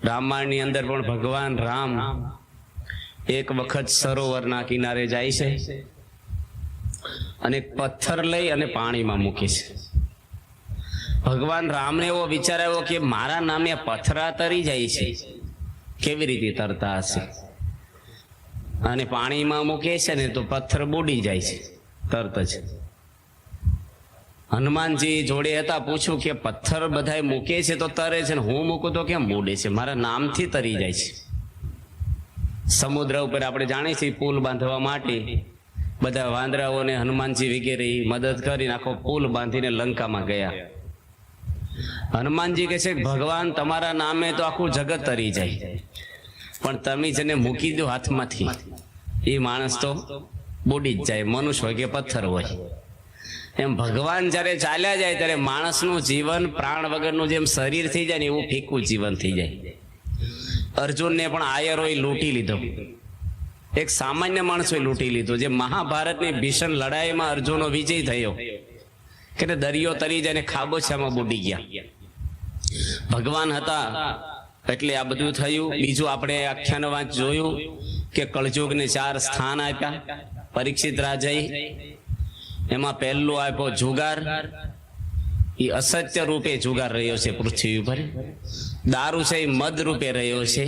રામાયણની અંદર પણ ભગવાન રામ એક વખત સરોવરના કિનારે જાય છે અને પથ્થર લઈ અને પાણીમાં મૂકે છે. ભગવાન રામને એવો વિચાર આવ્યો કે મારા નામે પથ્થરા તરી જાય છે, કેવી રીતે તરતા હશે? અને પાણીમાં મૂકે છે ને તો પથ્થર બુડી જાય છે તરત જ. હનુમાનજી જોડે હતા, પૂછ્યું કે પથ્થર બધા મૂકે છે તો તરે છે ને હું મૂકું તો કેમ બુડે છે? મારા નામથી તરી જાય છે. સમુદ્ર ઉપર આપણે જાણીએ છીએ પુલ બાંધવા માટે બધા વાંદરાઓને હનુમાનજી વગેરે મદદ કરીને આખો પુલ બાંધીને લંકામાં ગયા. હનુમાનજી કહે છે ભગવાન તમારા નામે તો આખું જગત તરી જાય, પણ તમે જેને મૂકી દો હાથમાંથી એ માણસ તો બુડી જ જાય, મનુષ્ય હોય કે પથ્થર હોય. એમ ભગવાન જ્યારે ચાલ્યા જાય ત્યારે માણસનું જીવન પ્રાણ વગરનું જેમ શરીર થઈ જાય ને એવું ફીકું જીવન થઈ જાય. અર્જુનને પણ આયરોએ લૂંટી લીધો, એક સામાન્ય માણસોએ લૂંટી લીધો. જે મહાભારતની ભીષણ લડાઈમાં અર્જુનનો વિજય થયો કે દરિયો તરી જાય ને ખાબોછિયામાં બુડી ગયા. ભગવાન હતા એટલે આ બધું થયું. બીજું આપણે આખ્યાન વાંચ જોયું કે કળજુગને 4 સ્થાન આપ્યા પરીક્ષિત રાજાએ. એમાં પહેલું આપ્યો જુગાર. એ અસત્ય રૂપે જુગાર રહ્યો છે પૃથ્વી ઉપર. દારૂ છે એ મદ રૂપે રહ્યો છે.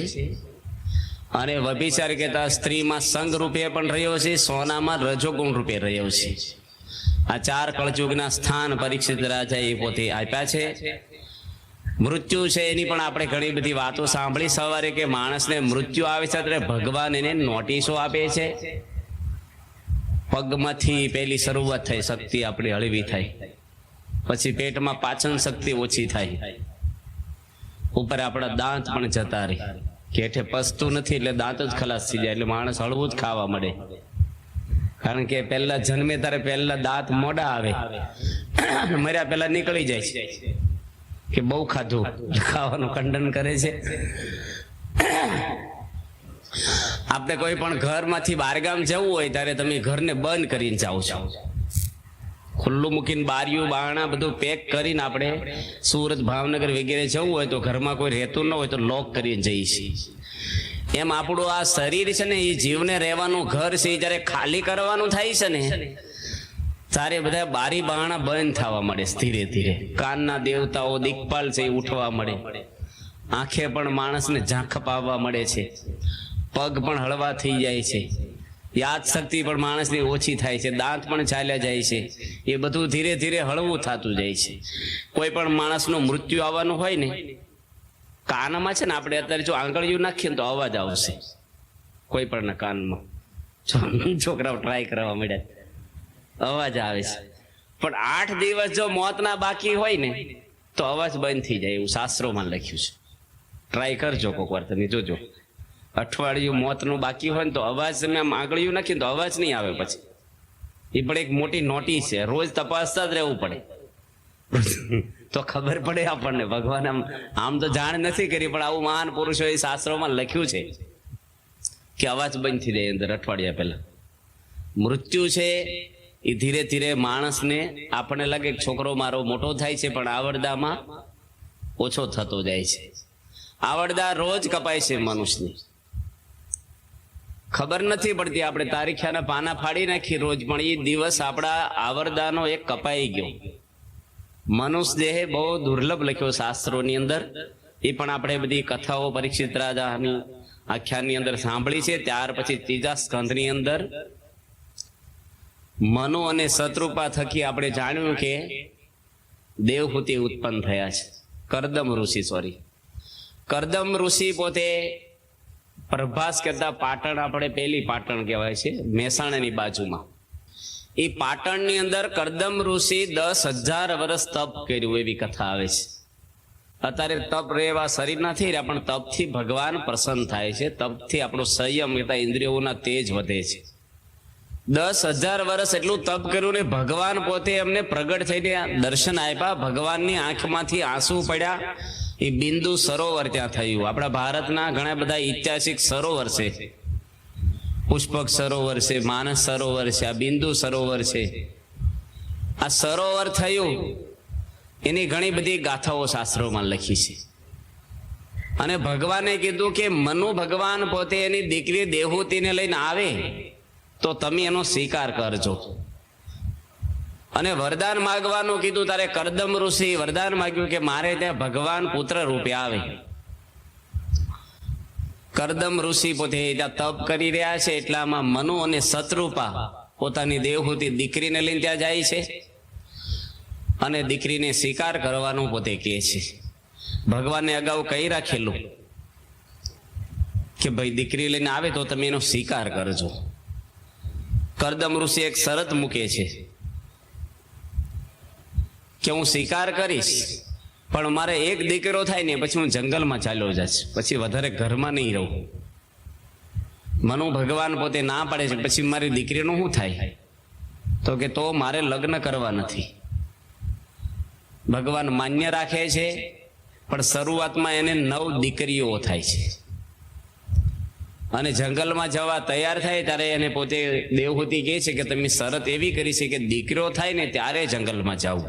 અને વ્યભિચાર કહેતા સ્ત્રીમાં સંગ રૂપે પણ રહ્યો છે, સોનામાં રજોગુણ રૂપે રહ્યો છે. આ 4 કળજુગના સ્થાન પરીક્ષિત રાજાએ પોતે આપ્યા છે. મૃત્યુ છે એની પણ આપણે ઘણી બધી વાતો સાંભળી સવારે કે માણસને મૃત્યુ આવે છે ત્યારે ભગવાન એને નોટિસો આપે છે. પગમાંથી પેલી શરૂઆત થાય, શક્તિ આપણી હળવી થાય, પછી પેટમાં પાચન શક્તિ ઓછી થાય, ઉપર આપણા દાંત પણ જતા રહે, કેઠે પસતું નથી એટલે દાંત જ ખલાસ થઈ જાય, એટલે માણસ હળવું જ ખાવા મળે. કારણ કે પહેલા જન્મે ત્યારે પહેલા દાંત મોડા આવે, મર્યા પહેલા નીકળી જાય છે કે બહુ ખાધું, ખાવાનું ખંડન કરે છે. આપણે કોઈ પણ ઘરમાંથી બહારગામ જવું હોય ત્યારે તમે ઘરને બંધ કરીને જાઓ છો, ખુલ્લું મૂકીને બારીઓ બારણા બધું પેક કરીને. આપણે સુરત ભાવનગર વગેરે જવું હોય તો ઘરમાં કોઈ રહેતું ન હોય તો લોક કરીને જઈએ છીએ. એમ આપણું આ શરીર છે ને એ જીવને રહેવાનું ઘર છે, જયારે ખાલી કરવાનું થાય છે ને ત્યારે બધા બારી બારણા બંધ થવા મળે ધીરે ધીરે. કાનના દેવતાઓ દિક્પાલ છે એ ઉઠવા મળે, આંખે પણ માણસને ઝાંખપ આવવા મળે છે, પગ પણ હળવા થઈ જાય છે, યાદ શક્તિ પણ માણસની ઓછી થાય છે, દાંત પણ ચાલ્યા જાય છે. એ બધું ધીરે ધીરે હળવું થતું જાય છે. કોઈ પણ માણસનું મૃત્યુ આવવાનું હોય ને, કાનમાં છે ને આપણે અત્યારે જો આંગળીયું નાખીએ તો અવાજ આવશે કોઈ પણ કાનમાં. છોકરાઓ ટ્રાય કરવા મળ્યા, અવાજ આવે છે. પણ 8 દિવસ જો મોતના બાકી હોય ને તો અવાજ બંધ થઈ જાય, એવું શાસ્ત્રોમાં લખ્યું છે. ટ્રાય કરજો કોઈક વાર, તમે જોજો. અઠવાડિયું મોતનું બાકી હોય ને તો અવાજ તમે આમ આંગળીયું નાખીએ તો અવાજ નહીં આવે. પછી એ પણ એક મોટી નોટિસ છે, રોજ તપાસતા જ રહેવું પડે તો ખબર પડે આપણને. ભગવાન આમ તો જાણ નથી કરી, પણ આવું મહાન પુરુષોએ શાસ્ત્રોમાં લખ્યું છે કે અવાજ બંધ થઈ જાય અંદર અઠવાડિયા પહેલા. મૃત્યુ છે એ ધીરે ધીરે માણસને આપણને લાગે છોકરો મારો મોટો થાય છે પણ આવરદામાં ઓછો થતો જાય છે. આવરદા રોજ કપાય છે મનુષ્યની, ખબર નથી પડતી. આપણે તારીખ્યાના પાના ફાડી નાખી રોજ, પણ એ દિવસ આપણા આવરદાનો એક કપાઈ ગયો. મનુષ્ય દેહ બહુ દુર્લભ લખ્યો શાસ્ત્રોની અંદર. એ પણ આપણે બધી કથાઓ પરીક્ષિત રાજાની આખ્યાનની અંદર સાંભળી છે. ત્યાર પછી 3જા સ્કંધની અંદર મનુ અને શત્રુપા થકી આપણે જાણ્યું કે દેવહૂતિ ઉત્પન્ન થયા છે. કરદમ ઋષિ પોતે પ્રભાસ કરતા પાટણ, આપણે પેલી પાટણ કહેવાય છે મહેસાણાની બાજુમાં, એ પાટણની અંદર કરદમ ઋષિ 10,000 વર્ષ તપ કર્યું એવી કથા આવે છે. અત્યારે તપ રહેવા શરીર નથી રહ્યા, પણ તપથી ભગવાન પ્રસન્ન થાય છે. તપથી આપણો સંયમ કરતા ઇન્દ્રિયોના તેજ વધે છે. 10,000 વર્ષ એટલું તપ કર્યું ને ભગવાન પોતે એમને પ્રગટ થઈને દર્શન આપ્યા. ભગવાનની આંખમાંથી આંસુ પડ્યા. એ બિંદુ સરોવર ત્યાં થયું. આપણા ભારતના ઘણા બધા ઐતિહાસિક સરોવર છે, પુષ્પક સરોવર છે, માનસ સરોવર છે, આ બિંદુ સરોવર છે. આ સરોવર થયું એની ઘણી બધી ગાથાઓ શાસ્ત્રોમાં લખી છે. અને ભગવાને કીધું કે મનુ ભગવાન પોતે એની દીકરી દેવહૂતિને લઈને આવે તો તમે એનો સ્વીકાર કરજો. અને વરદાન માગવાનું કીધું. તારે કરદમ ઋષિ વરદાન માગ્યું કે મારે ત્યાં ભગવાન પુત્ર રૂપે આવે. કરદમ ઋષિ પોતે ત્યાં તપ કરી રહ્યા છે, એટલામાં મનુ અને શત્રુપા પોતાની દેવહૂતિ દીકરીને લઈને ત્યાં જાય છે અને દીકરીને સ્વીકાર કરવાનું પોતે કહે છે. ભગવાને અગાઉ કહી રાખેલું કે ભાઈ દીકરી લઈને આવે તો તમે એનો સ્વીકાર કરજો. કરદમ ઋષિ એક શરત મૂકે છે કે હું સ્વીકાર કરીશ, પણ મારે એક દીકરો થાય ને પછી હું જંગલમાં ચાલ્યો જઈશ, પછી વધારે ઘરમાં નહીં રહું. મનુ ભગવાન પોતે ના પાડે છે, પછી મારી દીકરીનું શું થાય? તો કે તો મારે લગ્ન કરવા નથી. ભગવાન માન્ય રાખે છે, પણ શરૂઆતમાં એને 9 દીકરીઓ થાય છે. અને જંગલમાં જવા તૈયાર થાય ત્યારે એને પોતે દેવહૂતિ કહે છે કે તમે શરત એવી કરી છે કે દીકરો થાય ને ત્યારે જંગલમાં જાવ,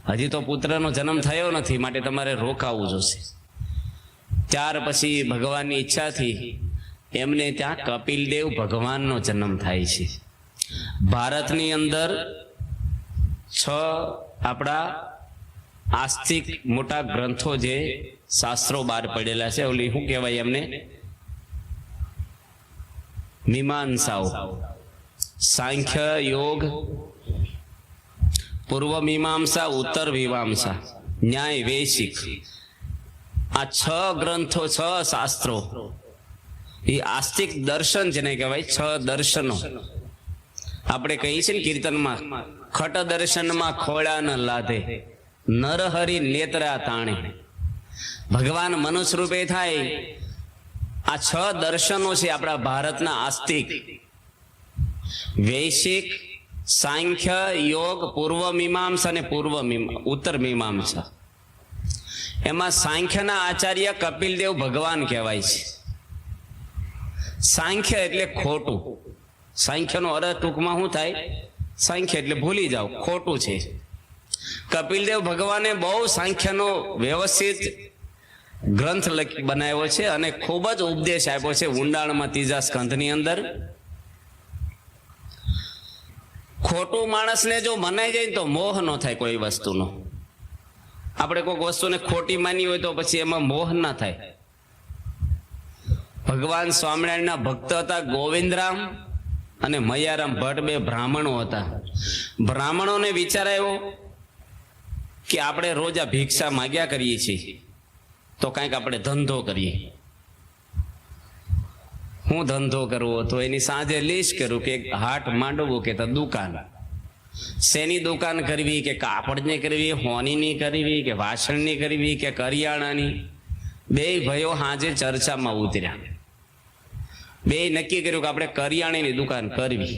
હજી તો પુત્રનો જન્મ થયો નથી, માટે તમારે રોકાવું જોશે. ત્યાર પછી ભગવાનની ઈચ્છાથી એમને ત્યાં કપિલદેવ ભગવાનનો જન્મ થાય છે. ભારતની અંદર 6 આપણા આસ્તિક મોટા ગ્રંથો જે શાસ્ત્રો બહાર પડેલા છે, ઓલી શું કહેવાય એમને, મીમાંસાઓ, સાંખ્ય, યોગ, પૂર્વ મીમાંસા, ઉત્તર મીમાંસા, ન્યાય, વૈશિક. આ 6 ગ્રંથો, 6 શાસ્ત્રો, એ આસ્તિક દર્શન જેને કહેવાય, 6 દર્શનો. આપણે કહીએ છીએ ને કીર્તનમાં, ખટ દર્શનમાં ખોળા ન લાધે, નરહરી નેત્રા તાણે. ભગવાન મનુષ્ય રૂપે થાય. આ 6 દર્શનો છે આપણા ભારતના આસ્તિક. વૈશિક, સાંખ્ય, યોગ, પૂર્વ મીમાંસા અને ઉત્તર મીમાંસા. એમાં સાંખ્યના આચાર્ય કપિલદેવ ભગવાન કહેવાય છે. સાંખ્ય એટલે ખોટું. સાંખ્યનો અર્થ ટૂંકમાં શું થાય? સાંખ્ય એટલે ભૂલી જાઓ, ખોટું છે. કપિલદેવ ભગવાને બહુ સાંખ્યનો વ્યવસ્થિત ગ્રંથ બનાવ્યો છે અને ખૂબ જ ઉપદેશ આપ્યો છે ઊંડાણમાં 3જા સ્કંધની અંદર. ખોટું માણસને જો મનાઈ જાય તો મોહ ન થાય કોઈ વસ્તુનો. આપણે કોઈક વસ્તુને ખોટી માની હોય તો પછી એમાં મોહ ના થાય. ભગવાન સ્વામિનારાયણના ભક્ત હતા ગોવિંદરામ અને મૈયારામ ભટ્ટ, 2 બ્રાહ્મણો હતા. બ્રાહ્મણોને વિચાર આવ્યો કે આપણે રોજ આ ભિક્ષા માગ્યા કરીએ છીએ, તો કાંઈક આપણે ધંધો કરીએ. હું ધંધો કરવો? તો એની સાંજે લિસ્ટ કર્યું કે હાટ માંડવું કે તો દુકાન. શેની દુકાન કરવી? કે કાપડની કરવી, હોનીની કરવી, કે વાસણની કરવી, કે કરિયાણાની? 2 ભાઈઓ સાંજે ચર્ચામાં ઉતર્યા. 2 નક્કી કર્યું કે આપણે કરિયાણાની દુકાન કરવી.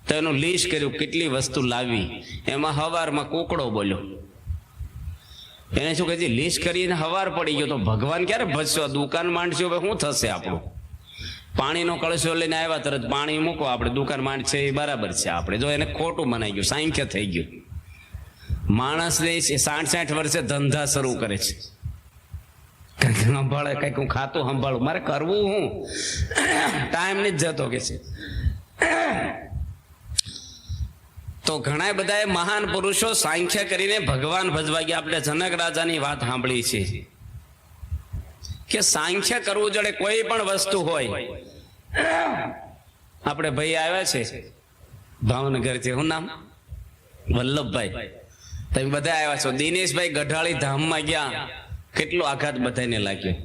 તો એનું લિસ્ટ કર્યું કેટલી વસ્તુ લાવવી. એમાં હવારમાં કુકડો બોલ્યો. એને શું કહે છે, લિસ્ટ કરીને હવાર પડી ગયો તો ભગવાન ક્યારે ભજશો? દુકાન માંડશો, શું થશે આપણું? પાણીનો કળશો લઈને આવ્યા, તરત પાણી મૂકો, આપણે દુકાન માંડશે એ બરાબર છે. આપણે જો એને ખોટું બનાવી ગયું, સાંખ્ય થઈ ગયું. માણસને 60-60 વર્ષે ધંધા શરૂ કરે છે. કંઈક સંભાળે, કંઈક હું ખાતું સંભાળું, મારે કરવું હું? ટાઈમ નથી જતો કે છે. તો ઘણા બધા મહાન પુરુષો સાંખ્ય કરીને ભગવાન ભજવા ગયા. આપણે જનક રાજાની વાત સાંભળી છે કે સાંખ્ય કરવું જોડે કોઈ પણ વસ્તુ હોય. આપણે ભાઈ આવ્યા છે ભાવનગર થી, શું નામ? વલ્લભભાઈ. તમે બધા આવ્યા છો. દિનેશભાઈ ગઢાળી ધામમાં ગયા, કેટલો આઘાત બધાને લાગ્યો.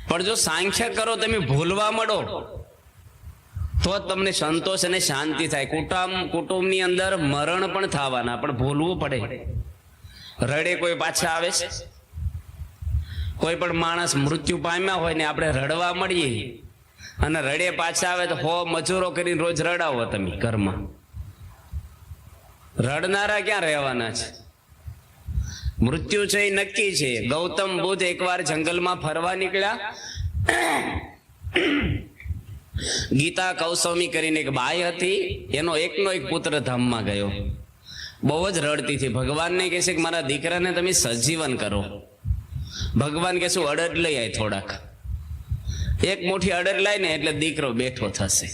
પણ જો સાંખ્ય કરો, તમે ભૂલવા મળો તો તમને સંતોષ અને શાંતિ થાય. કુટુંબની અંદર મરણ પણ થવાના, પણ ભૂલવું પડે. રડે કોઈ પાછા આવે છે? કોઈ પણ માણસ મૃત્યુ પામ્યા હોય ને આપણે રડવા મળીએ અને રડે પાછા આવે તો 100 મજૂરો કરીને રોજ રડાવો તમે ઘરમાં. રડનારા ક્યાં રહેવાના છે? મૃત્યુ છે એ નક્કી છે. ગૌતમ બુદ્ધ એકવાર જંગલમાં ફરવા નીકળ્યા. ગીતા કૌસમી કરીને એક બાઈ હતી, એનો એકનો એક પુત્ર ધામમાં ગયો. બહુ જ રડતી હતી. ભગવાનને કહે છે કે મારા દીકરાને તમે સજીવન કરો. ભગવાન કે શું અડદ લઈ આય થોડાક, એક મુઠ્ઠી અડદ લાય ને એટલે દીકરો બેઠો થશે.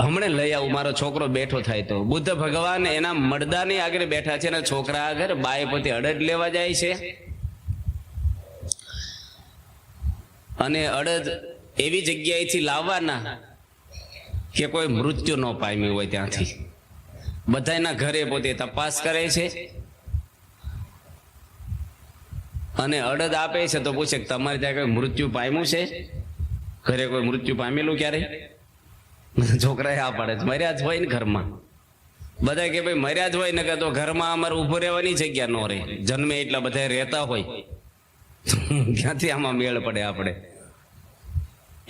હમણે લઈ આવું, મારો છોકરો બેઠો થાય. તો બુદ્ધ ભગવાન એના મડદાની આગળ બેઠા છે, એના છોકરા આગળ. બાએ પોતે અડદ લેવા જાય છે, અને અડદ એવી જગ્યાએથી લાવવાના કે કોઈ મૃત્યુ ન પામ્યું હોય ત્યાંથી. બધાના ઘરે પોતે તપાસ કરે છે, અને અડદ આપે છે તો પૂછે કે તમારે ત્યાં કોઈ મૃત્યુ પામ્યું છે? ઘરે કોઈ મૃત્યુ પામેલું ક્યારે? છોકરા આ પાડે છે, મર્યા જ હોય ને ઘરમાં. બધા કે ભાઈ મર્યા જ હોય ને, કે તો ઘરમાં અમારે ઉભું રહેવાની જગ્યા ન રહે. જન્મે એટલા બધા રહેતા હોય, ક્યાંથી આમાં મેળ પડે આપણે?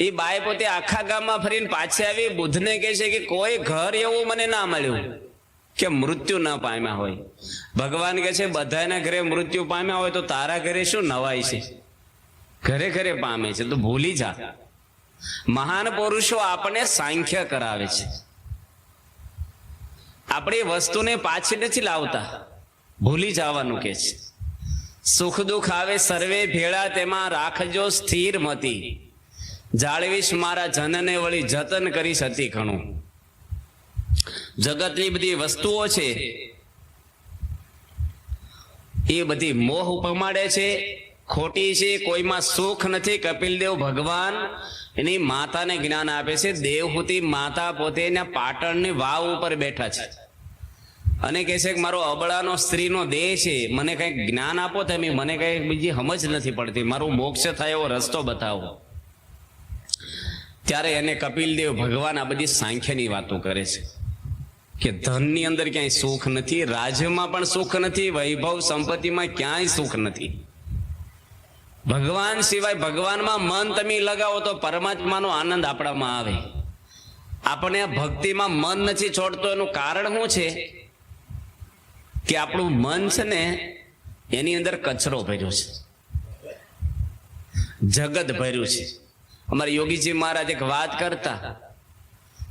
એ બાય પોતે આખા ગામમાં ફરીને પાછી આવી બુદ્ધને કહે છે કે કોઈ ઘર એવું મને ના મળ્યું કે મૃત્યુ ના પામ્યા હોય. ભગવાન કહે છે બધાના ઘરે મૃત્યુ પામ્યા હોય તો તારા ઘરે શું નવાઈ છે? ઘરે ઘરે પામે છે તો ભૂલી જા. મહાન પુરુષો આપણને સાંખ્ય કરાવે છે. આપણે વસ્તુને પાછી નથી લાવતા, ભૂલી જવાનું કે છે. સુખ દુઃખ આવે સર્વે ભેળા, તેમાં રાખજો સ્થિર મતી. જાળવીશ મારા જનને વળી જતન કરીશ અતિ ઘણું. જગતની બધી વસ્તુઓ છે એ બધી મોહ ઉપમાડે છે, ખોટી છે, કોઈમાં સુખ નથી. કપિલદેવ ભગવાન એની માતાને જ્ઞાન આપે છે. દેવહૂતિ માતા પોતે એના પાટણની વાવ ઉપર બેઠા છે અને કહે છે કે મારો અબળાનો સ્ત્રીનો દેહ છે, મને કંઈક જ્ઞાન આપો તમે, મને કંઈક બીજી સમજ નથી પડતી, મારું મોક્ષ થાય એવો રસ્તો બતાવો. ત્યારે એને કપિલદેવ ભગવાન આ બધી સાંખ્યની વાતો કરે છે કે ધનની અંદર ક્યાંય સુખ નથી, રાજ્યમાં પણ સુખ નથી, વૈભવ સંપત્તિમાં ક્યાંય સુખ નથી. ભગવાન સિવાય ભગવાનમાં મન તમે લગાવો તો પરમાત્માનો આનંદ આપણામાં આવે. આપણે આ ભક્તિમાં મન નથી છોડતો, એનું કારણ શું છે કે આપણું મન છે ને એની અંદર કચરો ભર્યો છે, જગત ભર્યું છે. અમારા યોગીજી મહારાજ એક વાત કરતા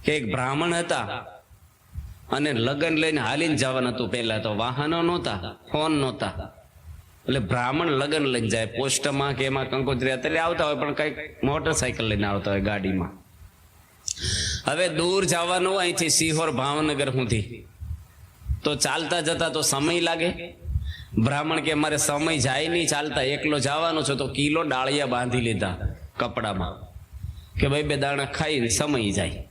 કે એક બ્રાહ્મણ હતા અને લગ્ન લઈને હાલીને જવાનું હતું. પહેલા તો વાહનો નહોતા, ફોન નહોતા, એટલે બ્રાહ્મણ લગ્ન લઈને જાય પોસ્ટમાં કે એમાં કંકોત્રી અત્યારે આવતા હોય, પણ કઈક મોટરસાયકલ લઈને આવતા હોય ગાડીમાં. હવે દૂર જવાનું અહીંથી સિહોર ભાવનગર સુધી તો ચાલતા જતા તો સમય લાગે. બ્રાહ્મણ કે મારે સમય જાય નહીં, ચાલતા એકલો જવાનું છે. તો કિલો ડાળિયા બાંધી લીધા કપડામાં કે ભાઈ બે દાણા ખાઈને સમય જાય.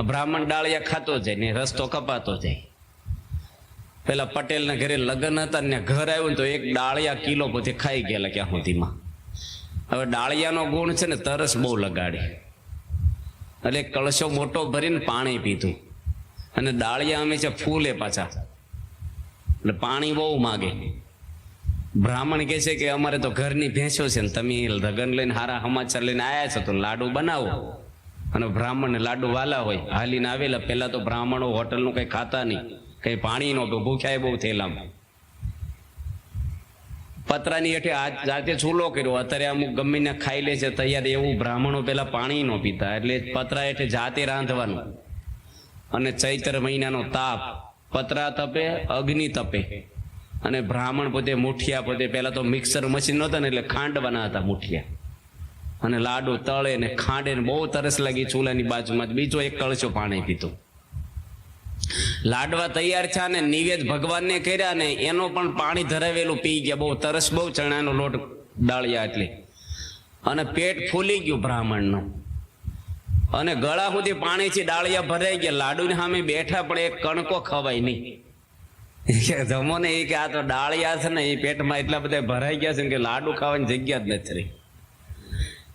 બ્રાહ્મણ ડાળિયા ખાતો જાય ને રસ્તો કપાતો જાય. પેલા પટેલના ઘરે લગ્ન હતા ને ઘર આવ્યું ને તો એક ડાળિયા કિલો પોતે ખાઈ ગયેલા ક્યાં સુધીમાં. હવે ડાળિયાનો ગુણ છે ને તરસ બહુ લગાડી, એટલે કળશો મોટો ભરીને પાણી પીધું. અને ડાળિયા અમે છે ફૂલે પાછા, એટલે પાણી બહુ માગે. બ્રાહ્મણ કહે છે કે અમારે તો ઘરની ભેંસો છે ને તમે લગન લઈને હારા સમાચાર લઈને આવ્યા છો તો લાડુ બનાવો. અને બ્રાહ્મણને લાડુ વાલા હોય, હાલીને આવેલા. પેલા તો બ્રાહ્મણો હોટલનું કઈ ખાતા નહીં, કઈ પાણી નહોતું, ભૂખ્યા બહુ થયેલા. પતરાની હેઠે જાતે ચૂલો કર્યો. અત્યારે અમુક ગમીને ખાઈ લે છે તૈયાર, એવું બ્રાહ્મણો પેલા પાણી ન પીતા, એટલે પતરા હેઠે જાતે રાંધવાનું. અને ચૈત્ર મહિનાનો તાપ, પતરા તપે, અગ્નિ તપે. અને બ્રાહ્મણ પોતે મુઠિયા, પોતે પેલા તો મિક્સર મશીન નહોતા ને એટલે ખાંડવાના હતા મુઠિયા, અને લાડુ તળે ને ખાંડે ને બહુ તરસ લાગી. ચૂલાની બાજુમાં બીજો એક કળશો પાણી પીતું. લાડવા તૈયાર થયા ને નિવેદ ભગવાનને કર્યા ને એનો પણ પાણી ધરાવેલું પી ગયા. બહુ તરસ, બહુ ચણાનો લોટ ડાળિયા એટલે, અને પેટ ફૂલી ગયું બ્રાહ્મણનું. અને ગળા સુધી પાણીથી ડાળિયા ભરાઈ ગયા. લાડુની સામે બેઠા પણ એક કણકો ખવાય નહીં. જમો ને એ કે આ તો ડાળિયા છે ને એ પેટમાં એટલા બધા ભરાઈ ગયા છે કે લાડુ ખાવાની જગ્યા જ નથી રહી.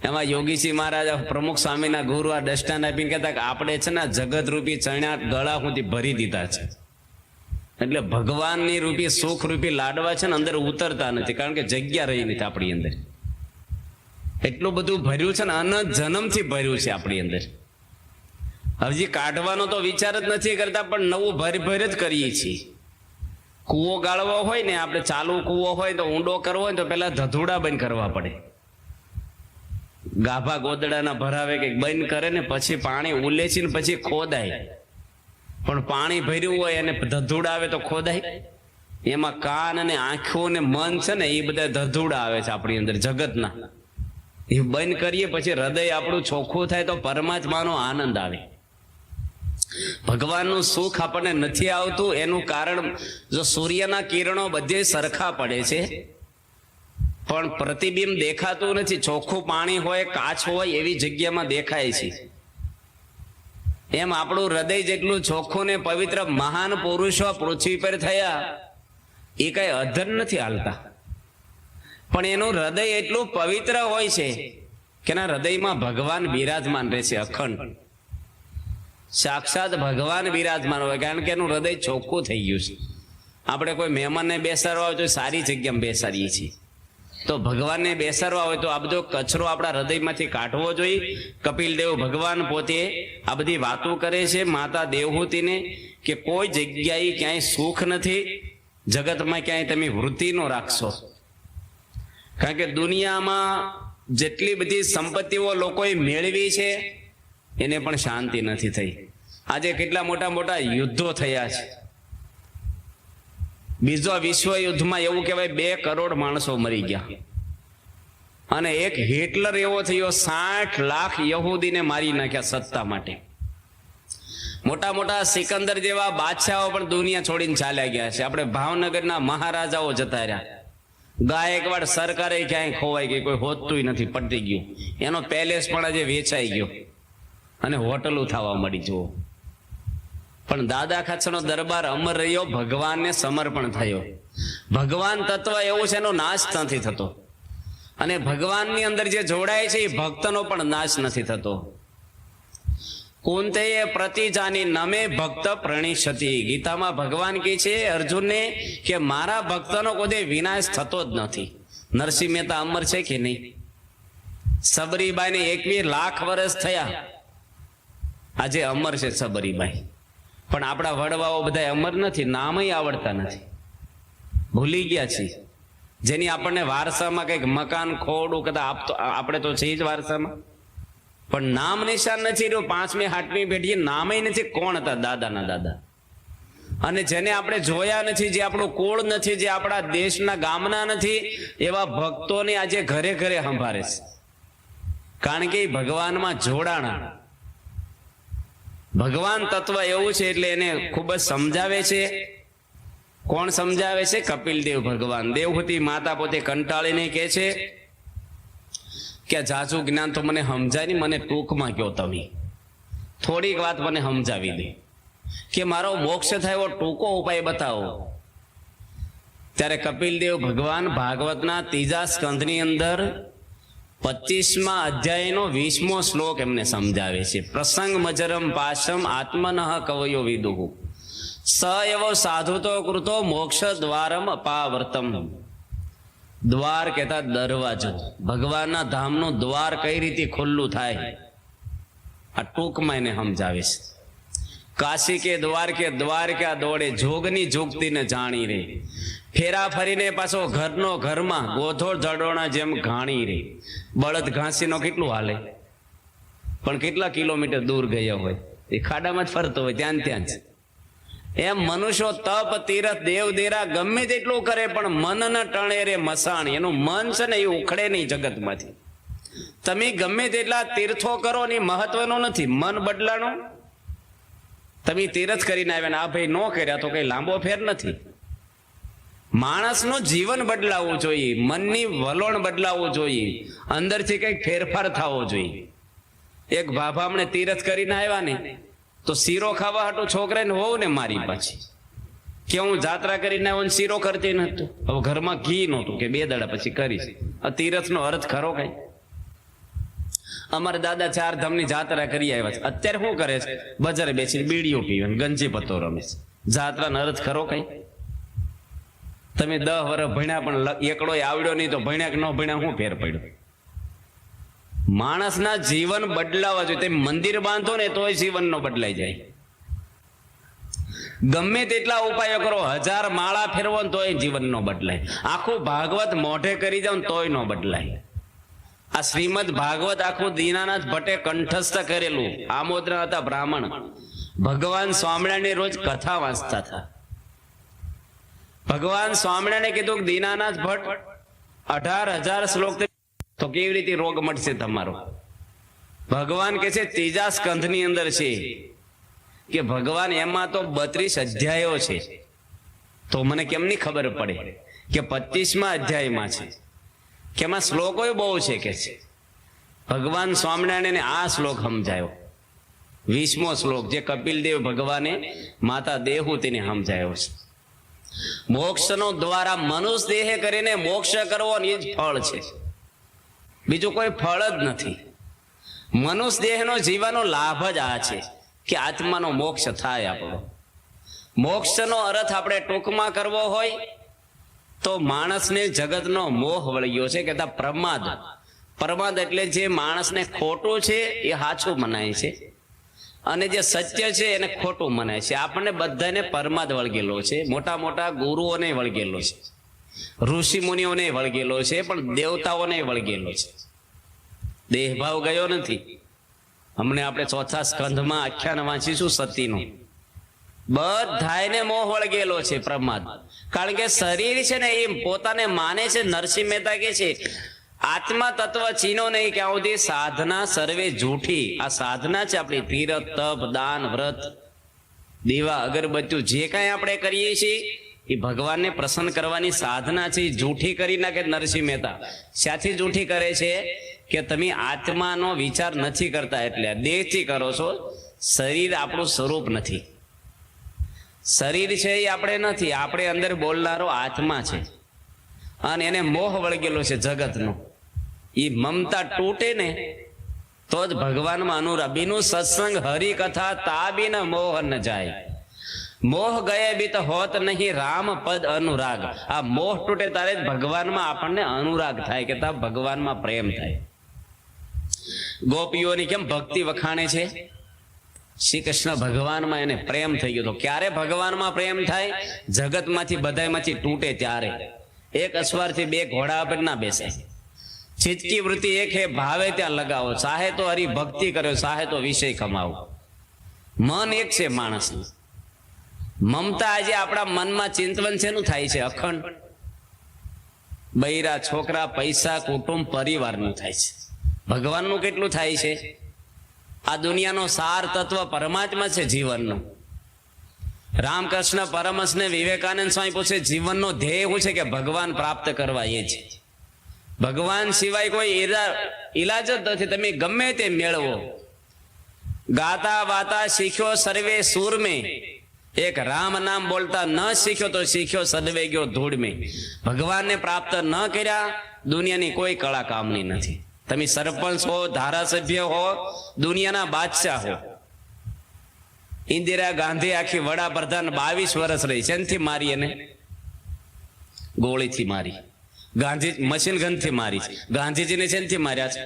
એમાં યોગીજી મહારાજ પ્રમુખ સ્વામીના ગુરુ આ દષ્ટાન આપીને કહેતા કે આપણે છે ને જગત રૂપી ચણા ગળા સુધી ભરી દીધા છે, એટલે ભગવાનની રૂપી સુખ રૂપી લાડવા છે ને અંદર ઉતરતા નથી, કારણ કે જગ્યા રહી નથી આપણી અંદર. એટલું બધું ભર્યું છે ને, અનંત જન્મથી ભર્યું છે આપણી અંદર. હજી કાઢવાનો તો વિચાર જ નથી કરતા, પણ નવું ભરી જ કરીએ છીએ. કૂવો ગાળવો હોય ને આપણે, ચાલુ કૂવો હોય તો ઊંડો કરવો હોય તો પેલા ધધુડા બંધ કરવા પડે. ગાભા ગોદડાના ભરાવે કે બંધ કરે ને પછી પાણી ઉલેચીને પછી ખોદાય. પણ પાણી ભર્યું હોય અને ધધુડા આવે તો ખોદાય? એમાં કાન અને આંખો ને મન છે ને એ બધા ધધુડા આવે છે આપણી અંદર જગતના. એ બંધ કરીએ પછી હૃદય આપણું ચોખ્ખું થાય તો પરમાત્માનો આનંદ આવે. ભગવાનનું સુખ આપણને નથી આવતું એનું કારણ જો સૂર્યના કિરણો બધે સરખા પડે છે પણ પ્રતિબિંબ દેખાતું નથી. ચોખ્ખું પાણી હોય, કાચ હોય એવી જગ્યામાં દેખાય છે. એમ આપણું હૃદય જેટલું ચોખ્ખું ને પવિત્ર મહાન પુરુષો પૃથ્વી પર થયા એ કઈ અધર નથી હાલતા, પણ એનું હૃદય એટલું પવિત્ર હોય છે કે એના હૃદયમાં ભગવાન બિરાજમાન રહે છે અખંડ. સાક્ષાત ભગવાન બિરાજમાન હોય કારણ કે એનું હૃદય ચોખ્ખું થઈ ગયું છે. આપણે કોઈ મહેમાનને બેસાડવા હોય તો સારી જગ્યામાં બેસાડીએ છીએ, તો ભગવાનને બેસાડવા હોય તો આ બધો કચરો આપણા હૃદયમાંથી કાઢવો જોઈએ. કપિલ દેવ ભગવાન પોતે આ બધી વાતો કરે છે માતા દેવહૂતિને કે કોઈ જગ્યાએ ક્યાંય સુખ નથી, જગતમાં ક્યાંય તમે વૃત્તિ નો રાખશો. કારણ કે દુનિયામાં જેટલી બધી સંપત્તિઓ લોકોએ મેળવી છે એને પણ શાંતિ નથી થઈ. આજે કેટલા મોટા મોટા યુદ્ધો થયા છે. બીજા વિશ્વ યુદ્ધમાં એવું કહેવાય 2 કરોડ માણસો મરી ગયા, અને એક હિટલર એવો થયો 60 લાખ યહૂદીને મારી નાખ્યા સત્તા માટે. મોટા મોટા સિકંદર જેવા બાદશાહો પણ દુનિયા છોડીને ચાલ્યા ગયા છે. આપણે ભાવનગરના મહારાજાઓ જતા રહ્યા. ગાયકવાડ સરકારે ક્યાંય ખોવાઈ ગઈ, કોઈ હોતું નથી, પટી ગયું. એનો પેલેસ પણ આજે વેચાઈ ગયો અને હોટલો થવા મળી. જુઓ, પણ દાદા ખાચરનો દરબાર અમર રહ્યો, ભગવાનને સમર્પણ થયો. ભગવાન તત્વ એવું છે એનો નાશ નથી થતો, અને ભગવાનની અંદર જે જોડાય છે એ ભક્તનો પણ નાશ નથી થતો. કુંતે પ્રતિજાની નમે ભક્ત પ્રણિશતિ. ગીતામાં ભગવાન કહે છે અર્જુનને કે મારા ભક્તનો કોઈ વિનાશ થતો જ નથી. નરસિંહ મહેતા અમર છે કે નહીં? સબરીબાઈને 21 લાખ વર્ષ થયા, આજે અમર છે સબરીબાઈ. પણ આપણા વડવાઓ બધા અમર નથી, નામય આવડતા નથી, ભૂલી ગયા છીએ. જેની આપણને વારસામાં કઈક મકાન ખોડું કદાચ આપતો, આપણે તો છે જ વારસામાં, પણ નામ નિશાન નથી રહ્યું. 5મી 8મી પેઢીએ નામય નથી કોણ હતા દાદાના દાદા. અને જેને આપણે જોયા નથી, જે આપણું કુળ નથી, જે આપણા દેશના ગામના નથી, એવા ભક્તોને આજે ઘરે ઘરે સંભાળે છે. કારણ કે ભગવાનમાં જોડાણા. ભગવાન તત્વ એવું છે એટલે એને ખૂબ જ સમજાવે છે. કોણ સમજાવે છે? કપિલ દેવ ભગવાન. દેવહૂતિ માતા પોતે કંટાળીને કહે છે કે જાજુ જ્ઞાન તો મને સમજાય નહીં, મને ટૂંકમાં કહો, તમે થોડીક વાત મને સમજાવી દે કે મારો મોક્ષ થાય એવો ટૂંકો ઉપાય બતાવો. ત્યારે કપિલ દેવ ભગવાન ભાગવતના 3જા સ્કંધની અંદર 25મા અધ્યાયનો 20મો શ્લોક એમને સમજાવે છે. પ્રસંગ મજરમ પાશમ આત્મનઃ કવયો વિદુઃ સ એવો સાધુતો કૃતો મોક્ષ દ્વારમ અપાવર્તમ. દ્વાર કહેતા દરવાજો. ભગવાનના ધામનું દ્વાર કઈ રીતે ખુલ્લું થાય આ ટૂંકમાં એને સમજાવે છે. કાશી કે દ્વાર ક્યાં દોડે, જોગની જોગતીને જાણી રે. ફેરા ફરીને પાછો ઘરનો ઘરમાં, ગોધો જડોણા જેમ ઘાણી રે. બળદ ઘાસીનો કેટલું હાલે, પણ કેટલા કિલોમીટર દૂર ગયા હોય, એ ખાડામાં જ ફરતો હોય ત્યાં જ. એમ મનુષ્યો તપ તીરથ દેવ દેરા ગમે તેટલું કરે પણ મન ન ટણે રે મસાણ. એનું મન છે ને એ ઉખડે નહીં જગતમાંથી. તમે ગમે તેટલા તીર્થો કરો ને મહત્વનું નથી, મન બદલાનું. તમે તીર્થ કરીને આવ્યા ને આ ભાઈ ન કર્યા તો કઈ લાંબો ફેર નથી. માણસનું જીવન બદલાવવું જોઈએ, મનની વલોણ બદલાવવું જોઈએ, અંદરથી કઈક ફેરફાર થવો જોઈએ. એક ભાભા હમણે તીર્થ કરીને આવ્યા ને તો શીરો ખાવા હાટું છોકરાને હોવ ને મારી પાછી કે હું જાત્રા કરીને આવ્યો ને શીરો કરતી નતું. હવે ઘરમાં ઘી નહોતું કે 2 દાડા પછી કરીશ. આ તીર્થનો અર્થ ખરો કઈ? અમારા દાદા 4 ધામની જાત્રા કરી આવ્યા છે, અત્યારે શું કરે છે? બજારે બેસીને બીડીઓ પીવે, ગંજી પત્તો રમે છે. જાત્રાનો અર્થ ખરો કઈ? તમે 10 વર્ષ ભણ્યા પણ એકડો આવડ્યો નહીં તો ભણ્યા કે ન ભણ્યા શું ફેર પડ્યો? માણસના જીવન બદલાવા જોઈએ. તમે મંદિર બાંધો ને તોય જીવન નો બદલાઈ જાય. ગમે તેટલા ઉપાયો કરો, 1000 માળા ફેરવો ને તોય જીવન નો બદલાય. આખું ભાગવત મોઢે કરી જાવ ને તોય નો બદલાય. આ શ્રીમદ ભાગવત આખું દીનાનાથ ભટ્ટે કંઠસ્થ કરેલું. આમોદના હતા બ્રાહ્મણ, ભગવાન સ્વામિનારાયણ રોજ કથા વાંચતા હતા. ભગવાન સ્વામિનારાયણે કીધું કે દીનાનાથ ભટ્ટ 18,000 શ્લોક તો કેવી રીતે રોગ મટશે તમારો? ભગવાન કે છે ત્રીજા સ્કંધની અંદર છે કે ભગવાન એમાં તો 32 અધ્યાયો છે, તો મને કેમની ખબર પડે કે 25મા અધ્યાયમાં છે કે એમાં શ્લોકો બહુ છે કે છે. ભગવાન સ્વામિનારાયણને આ શ્લોક સમજાયો, 20મો શ્લોક જે કપિલદેવ ભગવાને માતા દેહૂતીને સમજાયો છે. મોક્ષનો દ્વારા મનુષ્ય દેહે કરીને મોક્ષ કરવો એ જ ફળ છે, બીજું કોઈ ફળ જ નથી. મનુષ્ય દેહનો જીવવાનો લાભ જ આ છે કે આત્માનો મોક્ષ થાય. આપણો મોક્ષનો અર્થ આપણે ટૂંકમાં કરવો હોય તો માણસને જગતનો મોહ વળગ્યો છે કે પ્રમાદ. પ્રમાદ એટલે જે માણસને ખોટું છે એ સાચું મનાય છે અને જે સત્ય છે એને ખોટું મનાય છે. આપણને બધાને પરમાદ વળગેલો છે, મોટા મોટા ગુરુઓને વળગેલો છે, ઋષિ મુનિઓને વળગેલો છે, પણ દેવતાઓને વળગેલો છે. દેહભાવ ગયો નથી. હમણાં આપણે 4થા સ્કંધમાં આખ્યાન વાંચીશું સતીનું. બધાને મોહ વળગેલો છે પ્રમાદ. કારણ કે શરીર છે ને એ પોતાને માને છે. નરસિંહ મહેતા કે છે આત્મા તત્વ ચીનો નહીં ક્યાં સુધી સાધના સર્વે જૂઠી. આ સાધના છે આપણી તીરથ, તપ, દાન, વ્રત, દીવા, અગરબત્તી જે કાંઈ આપણે કરીએ છીએ એ ભગવાનને પ્રસન્ન કરવાની સાધના છે, જૂઠી કરી નાખે નરસિંહ મહેતા. શાથી જૂઠી કરે છે કે તમે આત્માનો વિચાર નથી કરતા, એટલે દેહથી કરો છો. શરીર આપણું સ્વરૂપ નથી. શરીર છે એ આપણે નથી, આપણે અંદર બોલનારો આત્મા છે અને એને મોહ વળગેલો છે જગતનો. એ મમતા તૂટે ને તો જ ભગવાનમાં અનુરાગ. બીનું સત્સંગ હરિકથા તાબીન મોહ ન જાય. મોહ ગયે બી તો હોત નહીં રામ પદ અનુરાગ. આ મોહ તૂટે તારે જ ભગવાનમાં આપણને અનુરાગ થાય કે તા ભગવાનમાં પ્રેમ થાય. ગોપીઓની કેમ ભક્તિ વખાણે છે? શ્રી કૃષ્ણ ભગવાનમાં એને પ્રેમ થઈ ગયો. તો ક્યારે ભગવાનમાં પ્રેમ થાય? જગતમાંથી બધામાંથી તૂટે ત્યારે. એક અસવારથી 2 ઘોડા પર ના બેસે. ચિત્કી વૃત્તિ એક હે, ભાવે ત્યાં લગાવો. ચાહે તો હરિભક્તિ કર્યો, ચાહે તો વિષય કમાવો. મન એક છે માણસનું. મમતા આજે આપણા મનમાં ચિંતવન શેનું થાય છે? અખંડ બૈરા, છોકરા, પૈસા, કુટુંબ, પરિવારનું થાય છે. ભગવાનનું કેટલું થાય છે? આ દુનિયાનો સાર તત્વ પરમાત્મા છે જીવનનું. રામકૃષ્ણ પરમહંસને વિવેકાનંદ સ્વામી પૂછે જીવનનો ધ્યેય શું છે? કે ભગવાન પ્રાપ્ત કરવા એ છે. ભગવાન સિવાય કોઈ ઈલાજ જ નથી. તમે ગમે તે મેળવો. ગાતા વાતા શીખ્યો સર્વે સુર મેં, એક રામ નામ બોલતા ન શીખ્યો તો શીખ્યો સદવે ગયો ધૂળ મેં. ભગવાનને પ્રાપ્ત ન કર્યા દુનિયાની કોઈ કળા કામની નથી. તમે સરપંચ હો, ધારાસભ્ય હો, દુનિયાના બાદશાહ હો. ઇન્દિરા ગાંધી આખી વડાપ્રધાન 22 વર્ષ રહી. શેનથી મારી? એને ગોળીથી મારી. ગાંધી મશીન ગનથી મારી છે. ગાંધીજીને શેનથી માર્યા છે?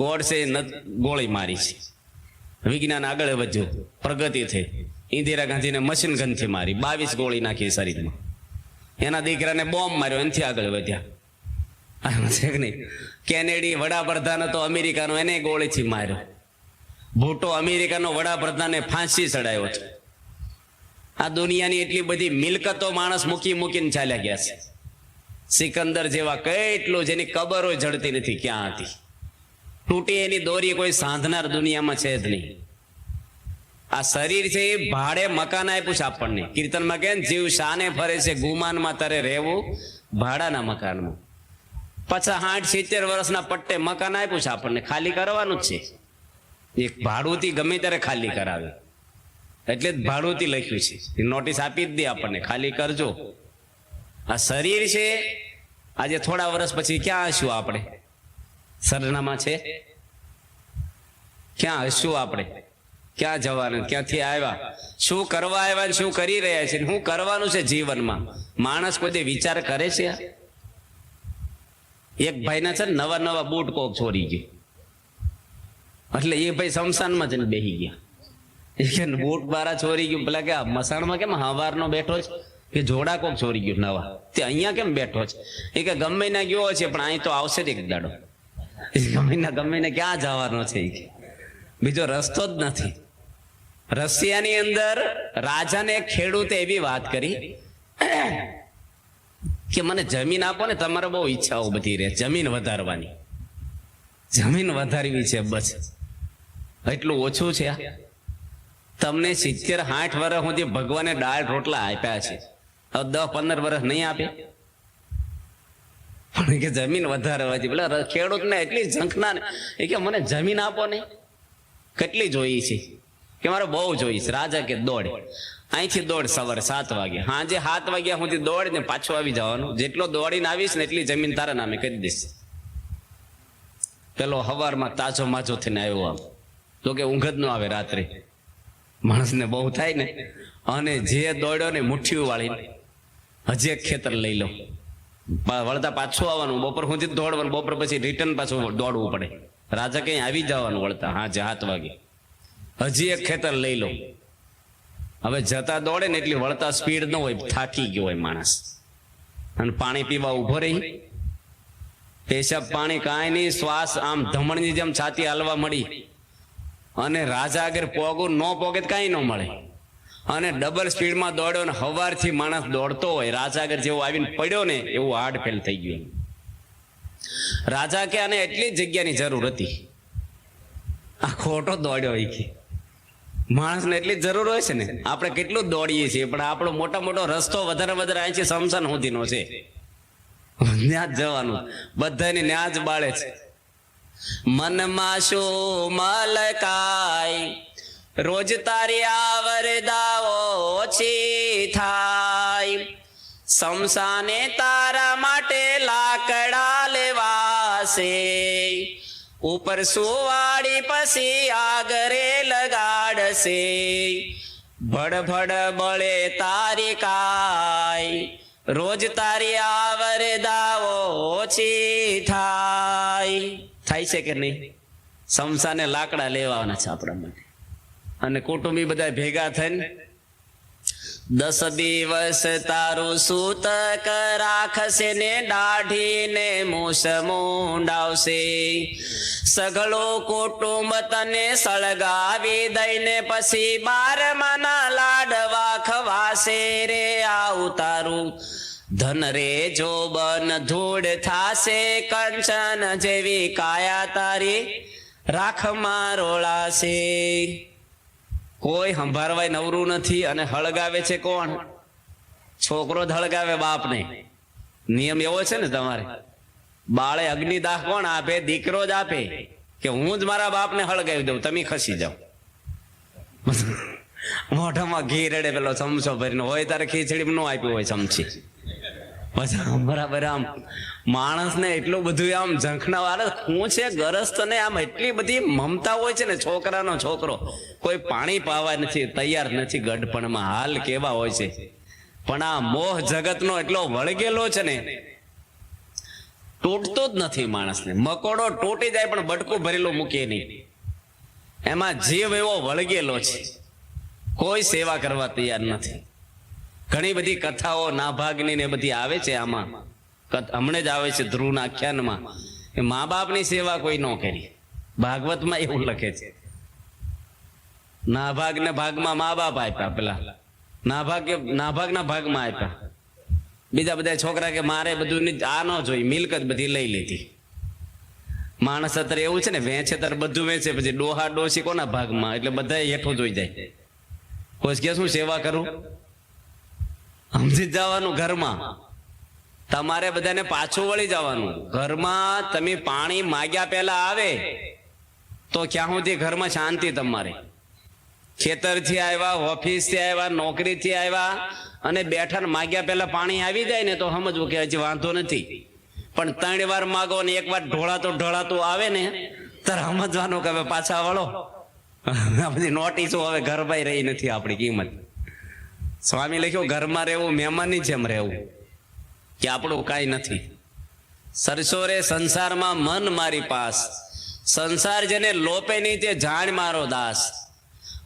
ગોડસે ગોળી મારી છે. વિજ્ઞાન આગળ વધ્યું, પ્રગતિ થઈ. ઇન્દિરા ગાંધીને મશીન ગનથી મારી, 22 ગોળી નાખી શરીરમાં. એના દીકરાને બોમ્બ માર્યો, એનાથી આગળ વધ્યા છે કે નહીં? કેનેડી વડાપ્રધાન હતો અમેરિકાનો, એને ગોળીથી માર્યો. ભૂટો અમેરિકાનો વડાપ્રધાને ફાંસી ચડાયો છે. આ દુનિયાની એટલી બધી મિલકતો માણસ મૂકીને ચાલ્યા ગયા છે. સિકંદર જેવા કેટલું જેની કબરો જડતી નથી, ક્યાં હતી? તૂટી એની દોરી કોઈ સાંધનાર દુનિયામાં છે જ નહીં. આ શરીર છે એ ભાડે મકાન આપ્યું છે આપણને. કીર્તનમાં કે જીવ શાને ફરે છે ગુમાનમાં તારે રહેવું ભાડાના મકાનમાં. 50-60-70 વર્ષના પટ્ટે મકાન આપ્યું છે આપણને, ખાલી કરવાનું જ છે. એક ભાડુંથી ગમે ત્યારે ખાલી કરાવે, એટલે જ ભાડુંથી લખ્યું છે. નોટિસ આપી જ દે આપણને, ખાલી કરજો. આ શરીર છે, આજે થોડા વર્ષ પછી ક્યાં હશું આપણે? સરનામા છે? ક્યાં હશું આપણે? ક્યાં જવાનું? ક્યાંથી આવ્યા? શું કરવા આવ્યા? શું કરી રહ્યા છે? શું કરવાનું છે જીવનમાં? માણસ કોઈ વિચાર કરે છે? એક ભાઈના છે ને નવા બૂટ કોક ચોરી ગયું, એટલે એ ભાઈ શમશાનમાં જઈને બેસી ગયા. એ કે બૂટ બારા ચોરી ગયું. પેલા કે મસાણમાં કેમ હવારનો બેઠો છે? કે જોડા કોક ચોરી ગયું નવા, તે અહીંયા કેમ બેઠો છે? એ કે ગમે ના ગયો છે, પણ અહીં તો આવશે જ એક દાડો. ગમે ને ક્યાં જવાનો છે? બીજો રસ્તો જ નથી. રશિયાની અંદર રાજાને એક ખેડૂતે એવી વાત કરી કે મને જમીન આપો ને, તમારે બહુ ઈચ્છાઓ બધી રહે જમીન વધારવાની, જમીન વધારવી છે બસ, એટલું ઓછું છે. તમને 70-60 વર્ષ સુધી ભગવાને દાળ રોટલા આપ્યા છે, હવે 10-15 વર્ષ નહીં આપે? પણ કે જમીન વધારવા છે. પેલા ખેડૂતને એટલી ઝંખના ને એ કે મને જમીન આપો ને. કેટલી જોઈ છે? કે મારે બહુ જોઈ છે. રાજા કે દોડ, અહીંથી દોડ સવારે 7 વાગે, સાંજે 7 વાગ્યા સુધી દોડ ને પાછું આવી જવાનું. જેટલો દોડીને આવીશ ને એટલી જમીન તારા નામે કરી દઈશ. પેલો હવારમાં તાજો માજો થઈને આવ્યો, આમ તો કે ઊંઘ જ ન આવે રાત્રે, માણસને બહુ થાય ને. અને જે દોડ્યો ને મુઠ્ઠીઓ વાળીને હજી એક ખેતર લઈ લો, વળતા પાછું આવવાનું, બપોર સુધી દોડવાનું, બપોર પછી રિટર્ન પાછું દોડવું પડે. રાજા કઈ આવી જવાનું વળતા હાજે 7 વાગે, હજી એક ખેતર લઈ લો. હવે જતા દોડે ને એટલી વળતા સ્પીડ ન હોય, થાકી ગયો હોય માણસ. અને પાણી પીવા ઉભો રહી, પેશાબ પાણી કાંઈ નહીં, શ્વાસ આમ ધમણની જેમ છાતી હાલવા મળી. અને રાજા આગળ પોગું ન પોગે કાંઈ ન મળે. અને ડબલ સ્પીડમાં દોડ્યો ને હવારથી માણસ દોડતો હોય, રાજા આગળ જેવો આવીને પડ્યો ને એવું હાર્ટ ફેલ થઈ ગયું. રાજા કે આને એટલી જગ્યાની જરૂર હતી, આ ખોટો દોડ્યો હોય કે માણસને એટલી જરૂર હોય છે ને. આપણે કેટલું દોડીએ છીએ, પણ આપણો મોટો રસ્તો વધારે અહીં છે સમસાન સુધીનો છે, ત્યાં જ જવાનું, બધાની ન્યા જ બાળે છે. મનમાં શું મલકાય, રોજ તારી આવરદાઓ ઓછી થાય. સમસાને તારા માટે લાકડા લેવાશે, ઉપર સુવાડી પછી આગરે લગાડશે. ભડભડ બળે તારી કાય, રોજ તારી આવરદાઓ ઓછી થાય. થાય છે કે નહીં? સમસાને લાકડા લેવાના છે આપણા માટે. અને કુટુંબી બધા ભેગા થઈને 10 દિવસ તારું સૂતક રાખશે ને દાઢીને મૂછ મુંડાવશે. સઘળો કુટુંબ તને સળગાવી દઈને પછી 12માના લાડવા ખવાશે રે. આવું તારું ધન રે જોબન ધૂળ થાશે, કંચન જેવી કાયા તારી રાખમાં રોળાશે. કોઈ સંભાળવાય નવરું નથી. અને હળગાવે છે કોણ? છોકરો જ હળગાવે બાપને. નિયમ એવો છે ને તમારે, બાળે અગ્નિદાહ કોણ આપે? દીકરો જ આપે, કે હું જ મારા બાપને હળગાવી દઉં, તમે ખસી જાઓ. મોઢામાં ઘી રેડે પેલો ચમચો ભરીને હોય, તારે ખીચડી ન આપ્યું હોય ચમચી. પછી બરાબર આમ માણસને એટલું બધું આમ ઝંખના વાળે શું છે ગરસ્તને આમ એટલી બધી મમતા હોય છે ને. છોકરાનો છોકરો કોઈ પાણી પાવા નથી તૈયાર નથી ગઢપણમાં, હાલ કેવા હોય છે. પણ આ મોહ જગતનો એટલો વળગેલો છે ને, તૂટતો જ નથી માણસને. મકોડો તૂટી જાય પણ બટકું ભરેલું મૂકે નહીં. એમાં જીવ એવો વળગેલો છે, કોઈ સેવા કરવા તૈયાર નથી. ઘણી બધી કથાઓ નાભાગની ને બધી આવે છે આમાં, હમણાં જ આવે છે ધ્રુવના આખ્યાનમાં, કે મા બાપની સેવા કોઈ ન કરી. ભાગવતમાં એવું લખે છે, નાભાગના ભાગમાં મા બાપ આપ્યા, પેલા નાભાગના ભાગમાં આપ્યા. બીજા બધા છોકરા કે મારે બધું આ ન જોઈ, મિલકત બધી લઈ લીધી. માણસ અત્યારે એવું છે ને, વેચે ત્યારે બધું વેચે, પછી ડોહા ડોસી કોના ભાગમાં, એટલે બધા હેઠું જોઈ જાય. કોઈ કે શું સેવા કરું? સમજી જવાનું. ઘરમાં તમારે બધાને પાછું વળી જવાનું. ઘરમાં તમે પાણી માગ્યા પહેલા આવે તો ક્યાં સુધી ઘરમાં શાંતિ તમારે. ખેતરથી આવ્યા, ઓફિસથી આવ્યા, નોકરીથી આવ્યા અને બેઠા માગ્યા પહેલા પાણી આવી જાય ને તો સમજવું કે હજી વાંધો નથી. પણ 3 વાર માગો ને 1 વાર ઢોળાતું આવે ને ત્યારે સમજવાનું કે હવે પાછા વળો. આ બધી નોટિસો હવે ઘર ભાઈ રહી નથી આપણી કિંમત. સ્વામી લખ્યું, ઘરમાં રહેવું મહેમાનની જેમ રહેવું, કે આપણું કાંઈ નથી. સરસો રે સંસારમાં મન મારી પાસ, સંસાર જેને લોપે નહીં તે જાણ મારો દાસ.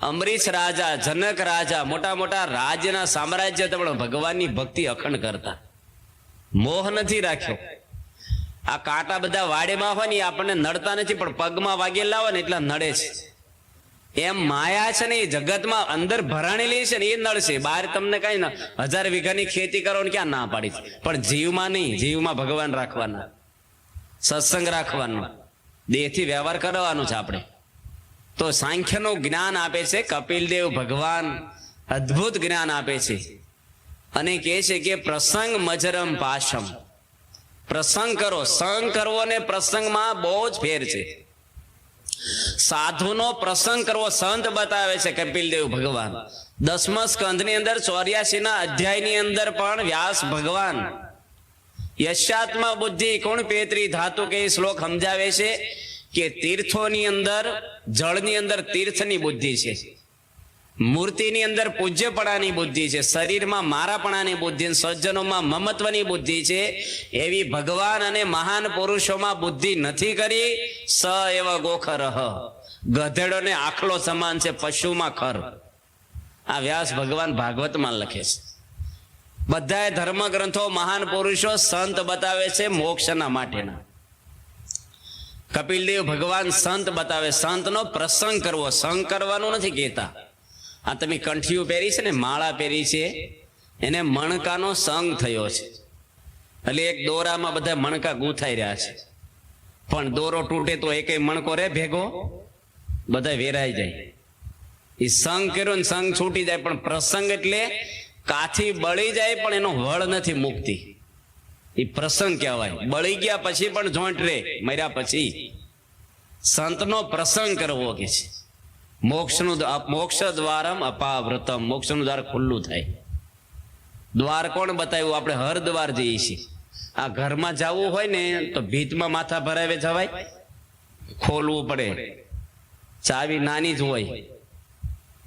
અમરીશ રાજા, જનક રાજા, મોટા મોટા રાજ્યના સામ્રાજ્ય પણ ભગવાનની ભક્તિ અખંડ કરતા, મોહ નથી રાખ્યો. આ કાંટા બધા વાડેમાં હોય ને આપણને નડતા નથી, પણ પગમાં વાગેલા હોય ને એટલા નડે છે. એમ માયા છે ને એ જગતમાં અંદર ભરાણેલી છે ને એ નડશે. બહાર તમને કઈ 1000 વીઘાની ખેતી કરો ને ક્યાં ના પાડી, પણ જીવમાં નહીં. જીવમાં ભગવાન રાખવાના, સત્સંગ રાખવાનો, દેહથી વ્યવહાર કરવાનો છે આપણે. તો સાંખ્યનું જ્ઞાન આપે છે કપિલદેવ ભગવાન, અદ્ભુત જ્ઞાન આપે છે અને કહે છે કે પ્રસંગ મજરમ પાશમ. પ્રસંગ કરો, સંગ કરવો ને પ્રસંગમાં બહુ જ ફેર છે. સાધુનો પ્રસંગ કરવો સંત બતાવે છે કપિલદેવ ભગવાન. 10મા સ્કંધની અંદર 84ના અધ્યાયની અંદર પણ વ્યાસ ભગવાન યશાત્મા બુદ્ધિ કોણ પેત્રી ધાતુ કે શ્લોક સમજાવે છે કે તીર્થોની અંદર, જળની અંદર તીર્થની બુદ્ધિ છે, મૂર્તિની અંદર પૂજ્યપણાની બુદ્ધિ છે, શરીરમાં મારાપણાની બુદ્ધિ, સજ્જનોમાં મમત્વની બુદ્ધિ છે. એવી ભગવાન અને મહાન પુરુષોમાં બુદ્ધિ નથી કરી. સ એવ ગોખરહ, ગધેડો ને આખલો સમાન છે, પશુમાં ખર. આ વ્યાસ ભગવાન ભાગવતમાં લખે છે. બધાએ ધર્મ ગ્રંથો મહાન પુરુષો સંત બતાવે છે મોક્ષના માટેના. કપિલદેવ ભગવાન સંત બતાવે. સંતનો પ્રસંગ કરવો, સંગ કરવાનું નથી કહેતા. આ તમે કંઠીઓ પહેરી છે ને, માળા પહેરી છે, એને મણકાનો સંગ થયો છે. એટલે એક દોરામાં બધા મણકા ગૂંથાઈ રહ્યા છે, પણ દોરો તૂટે તો એક મણકો રે ભેગો, બધા વેરાઈ જાય. એ સંગ કર્યો ને સંગ છૂટી જાય. પણ પ્રસંગ એટલે કાથી બળી જાય પણ એનો વળ નથી મુકતી, એ પ્રસંગ કહેવાય. બળી ગયા પછી પણ જોઈન્ટ રે, મર્યા પછી. સંતનો પ્રસંગ કરવો કે છે. મોક્ષ દ્વારમ અપાવ્રતમ, મોક્ષનું દ્વાર ખુલ્લું થાય. દ્વાર કોણ બતાવ્યું? આપણે હરદ્વાર જઈએ છીએ. આ ઘરમાં જવું હોય ને તો ભીતમાં માથા ભરાવે જવાય? ખોલવું પડે. ચાવી નાની જ હોય,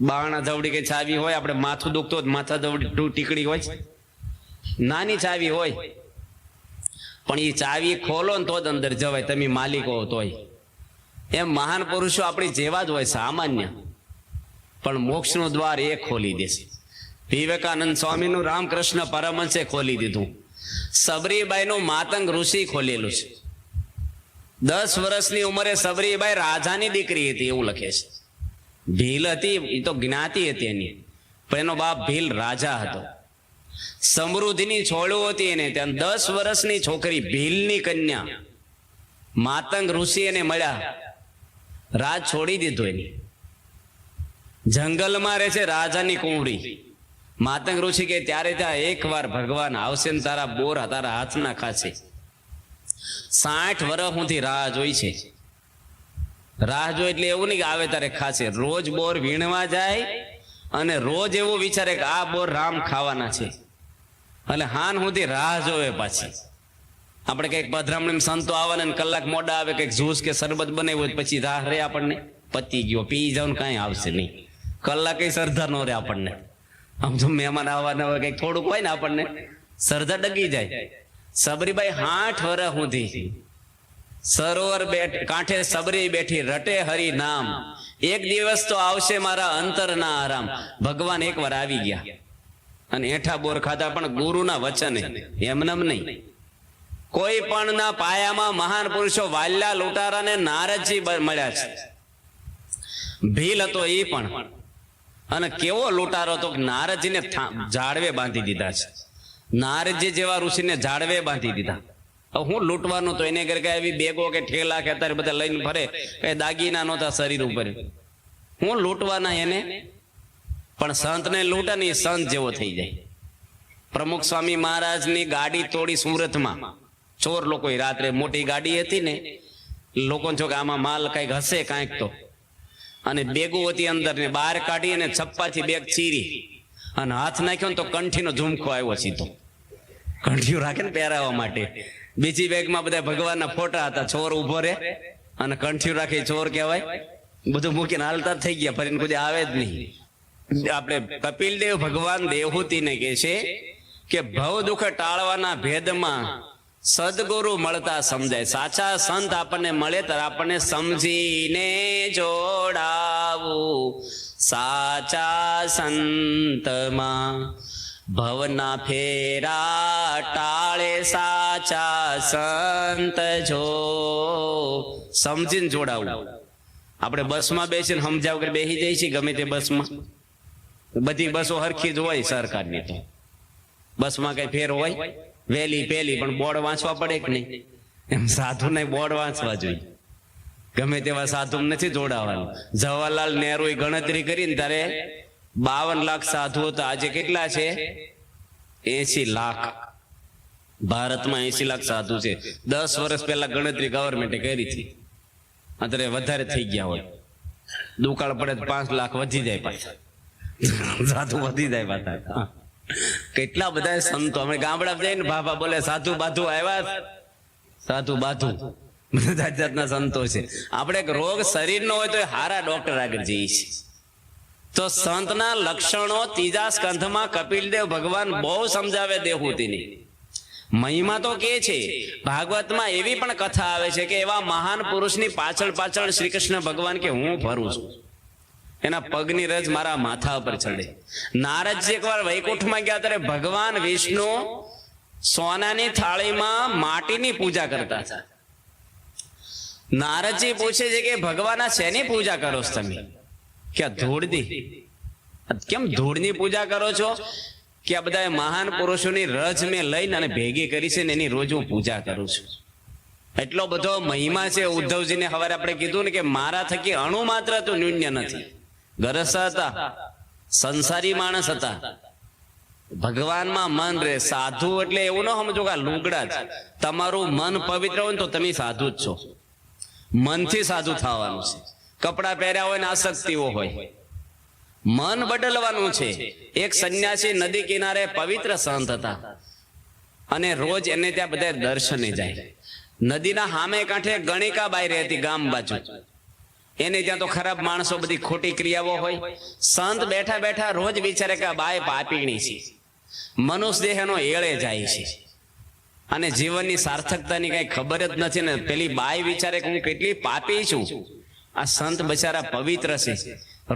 બાણા જવડી કે ચાવી હોય, આપણે માથું દુખતો માથા જવડી ટીકડી હોય, નાની ચાવી હોય, પણ એ ચાવી ખોલો ને તો જ અંદર જવાય, તમે માલિક હો તોય. એમ મહાન પુરુષો આપણી જેવા જ હોય, સામાન્ય, પણ મોક્ષનું દ્વાર એ ખોલી દેશે. વિવેકાનંદ સ્વામીનું રામકૃષ્ણ પરમહંસે ખોલી દીધું. સબરીબાઈનું માતંગ ઋષિ ખોલેલું છે. 10 વર્ષની ઉંમરે સબરીબાઈ રાજાની દીકરી હતી એવું લખે છે. ભીલ હતી, એ તો જ્ઞાતિ હતી એની, પણ એનો બાપ ભીલ રાજા હતો. સમૃદ્ધિની છોડું હતી એને. ત્યાં 10 વર્ષની છોકરી, ભીલની કન્યા, માતંગ ઋષિ એને મળ્યા. રાજ છોડી દીધું એની, જંગલમાં રહે છે રાજાની કુંવરી. માતંગ ઋષિ કે ત્યારે ત્યાં એકવાર ભગવાન આવશે ને તારા બોર તારા હાથના ખાશે. 60 વર્ષ સુધી રાહ જોઈ છે. રાહ જોઈ એટલે એવું નહીં કે આવે તારે ખાશે. રોજ બોર વીણવા જાય અને રોજ એવું વિચારે કે આ બોર રામ ખાવાના છે, એટલે હાન સુધી રાહ જોવે. પાછી આપણે કઈક પધરામણી સંતો આવે ને કલાક મોડા આવે, કઈક જ્યુસ કે શરબત બનાવ્યું પછી રાહ રે આપણને, પતી ગયો, પી જાવ ને કાંઈ આવશે નહીં. કલાક કઈ સરદાર નો રે આપણને. આમ જો મહેમાન આવવાના હોય કઈક થોડુંક હોય ને આપણને સરદાર ડગી જાય. સબરીબાઈ 60 વર્ષ સુધી સરોવર કાંઠે સબરી બેઠી, રટે હરિ નામ. એક દિવસ તો આવશે મારા અંતરના આરામ. ભગવાન એકવાર આવી ગયા અને એઠા બોર ખાધા, પણ ગુરુના વચને, એમનેમ નહીં. કોઈ પણ ના પાયામાં મહાન પુરુષો વાલ્યા લૂંટારા ને નારદજી મળ્યા છે. ભીલ હતો એ પણ, અને કેવો લૂંટારો હતો, નારદજીને ઝાડવે બાંધી દીધા છે. નારદજી જેવા ઋષિને ઝાડવે બાંધી દીધા. હું લૂંટવાનું તો એને ઘરે કઈ બેગો કે ઠેલા કે અત્યારે બધા લઈને ફરે, કઈ દાગીના નહોતા શરીર ઉપર, હું લૂંટવાના એને. પણ સંતને લૂંટે ને એ સંત જેવો થઈ જાય. પ્રમુખ સ્વામી મહારાજની ગાડી તોડી સુરતમાં ચોર લોકો, રાત્રે મોટી ગાડી હતી ને, લોકો જો કે આમાં માલ કઈક હશે કાંઈક તો, અને બેગો હતી અંદર ને બહાર કાઢી અને છપ્પાથી બેગ ચીરી અને હાથ નાખ્યો ને તો કંઠીનો ઝુમખો આવ્યો સીધો. કંઠીઓ રાખે ને પહેરાવવા માટે. બીજી બેગમાં બધા ભગવાનના ફોટા હતા. ચોર ઉભો રે અને કંઠીઓ રાખી, ચોર કહેવાય. બધું મૂકીને હાલતા થઈ ગયા, ફરીને કોઈ આવે જ નહીં. આપણે કપિલદેવ ભગવાન દેવહૂતિને કહે છે કે ભવ દુઃખ ટાળવાના ભેદમાં સદગુરુ મળતા સમજાય. સાચા સંત આપણને મળે ત્યારે આપણને સમજીને જોડાવું. સાચા સંતમાં ભવના ફેરા ટાળે સાચા સંત જો. સમજીને જોડાવું. આપણે બસમાં બેસીને સમજાવ કે બેસી જાય છે ગમે તે બસમાં, બધી બસો હરખી જ હોય સરકારની, તો બસમાં કઈ ફેર હોય? વહેલી પહેલી પણ બોર્ડ વાંચવા પડે કે નહીં? એમ સાધુ ને બોર્ડ વાંચવા જોઈએ. ગમે તેવા સાધુ નથી જોડાવાનું. જવાહરલાલ નહેરુએ ગણતરી કરીને ત્યારે 52 લાખ સાધુઓ હતા. આજે કેટલા છે? 80 લાખ. ભારતમાં 80 લાખ સાધુ છે. 10 વર્ષ પહેલા ગણતરી ગવર્મેન્ટે કરી હતી. અત્યારે વધારે થઈ ગયા હોય. દુકાળ પડે તો 5 લાખ વધી જાય પાછા, સાધુ વધી જાય પાછા. કેટલા બધા સંતો અમે ગામડા જઈને બાબા બોલે સાધુ બાધુ આવ્યા, સાધુ બાધુ બધા જાતના સંતો છે. આપણે એક રોગ શરીરનો હોય તો હારા ડોક્ટર આગળ જઈએ છીએ. તો સંતના લક્ષણો 3જા સ્કંધમાં કપિલદેવ ભગવાન બહુ સમજાવે દેહૂતિની મહિમા. તો કે છે ભાગવતમાં એવી પણ કથા આવે છે કે એવા મહાન પુરુષની પાછળ પાછળ શ્રી કૃષ્ણ ભગવાન કે હું ફરું છું, એના પગની રજ મારા માથા ઉપર ચડે. નારદજી એકવાર વૈકુંઠમાં ગયા ત્યારે ભગવાન વિષ્ણુ સોનાની થાળીમાં માટીની પૂજા કરતા હતા. નારદજી પૂછે છે કે ભગવાન આ શેની પૂજા કરો છો તમે? કે ધૂળની. કેમ ધૂળની પૂજા કરો છો? કે આ બધા મહાન પુરુષોની રજ મેં લઈને અને ભેગી કરી છે ને એની રોજ હું પૂજા કરું છું. એટલો બધો મહિમા છે. ઉદ્ધવજીને સવારે આપણે કીધું ને કે મારા થકી અણુ માત્ર તો ન્યૂન્ય નથી. ગરસ હતા, સંસારી માણસ હતા, ભગવાનમાં મન રે. સાધુ એટલે એવું ન સમજો કે લુગડા જ. તમારું મન પવિત્ર હોય ને તો તમે સાધુ જ છો. મનથી સાધુ થવાનું છે. કપડા પહેર્યા હોય ને આસક્તિઓ હોય, મન બદલવાનું છે. એક સંન્યાસી નદી કિનારે પવિત્ર સંત હતા અને રોજ એને ત્યાં બધા દર્શને જાય. નદીના સામે કાંઠે ગણિકા બાઈ રહેતી ગામ બાજુ. એને ત્યાં તો ખરાબ માણસો, બધી ખોટી ક્રિયાઓ હોય. સંત બેઠા બેઠા રોજ વિચારે કે આ બાઈ પાપીણી છે, મનુષ્ય દેહ એનો એળે જાય છે અને જીવનની સાર્થકતાની કઈ ખબર જ નથી ને. પેલી બાઈ વિચારે કે હું કેટલી પાપી છું. આ સંત બચારા પવિત્ર છે,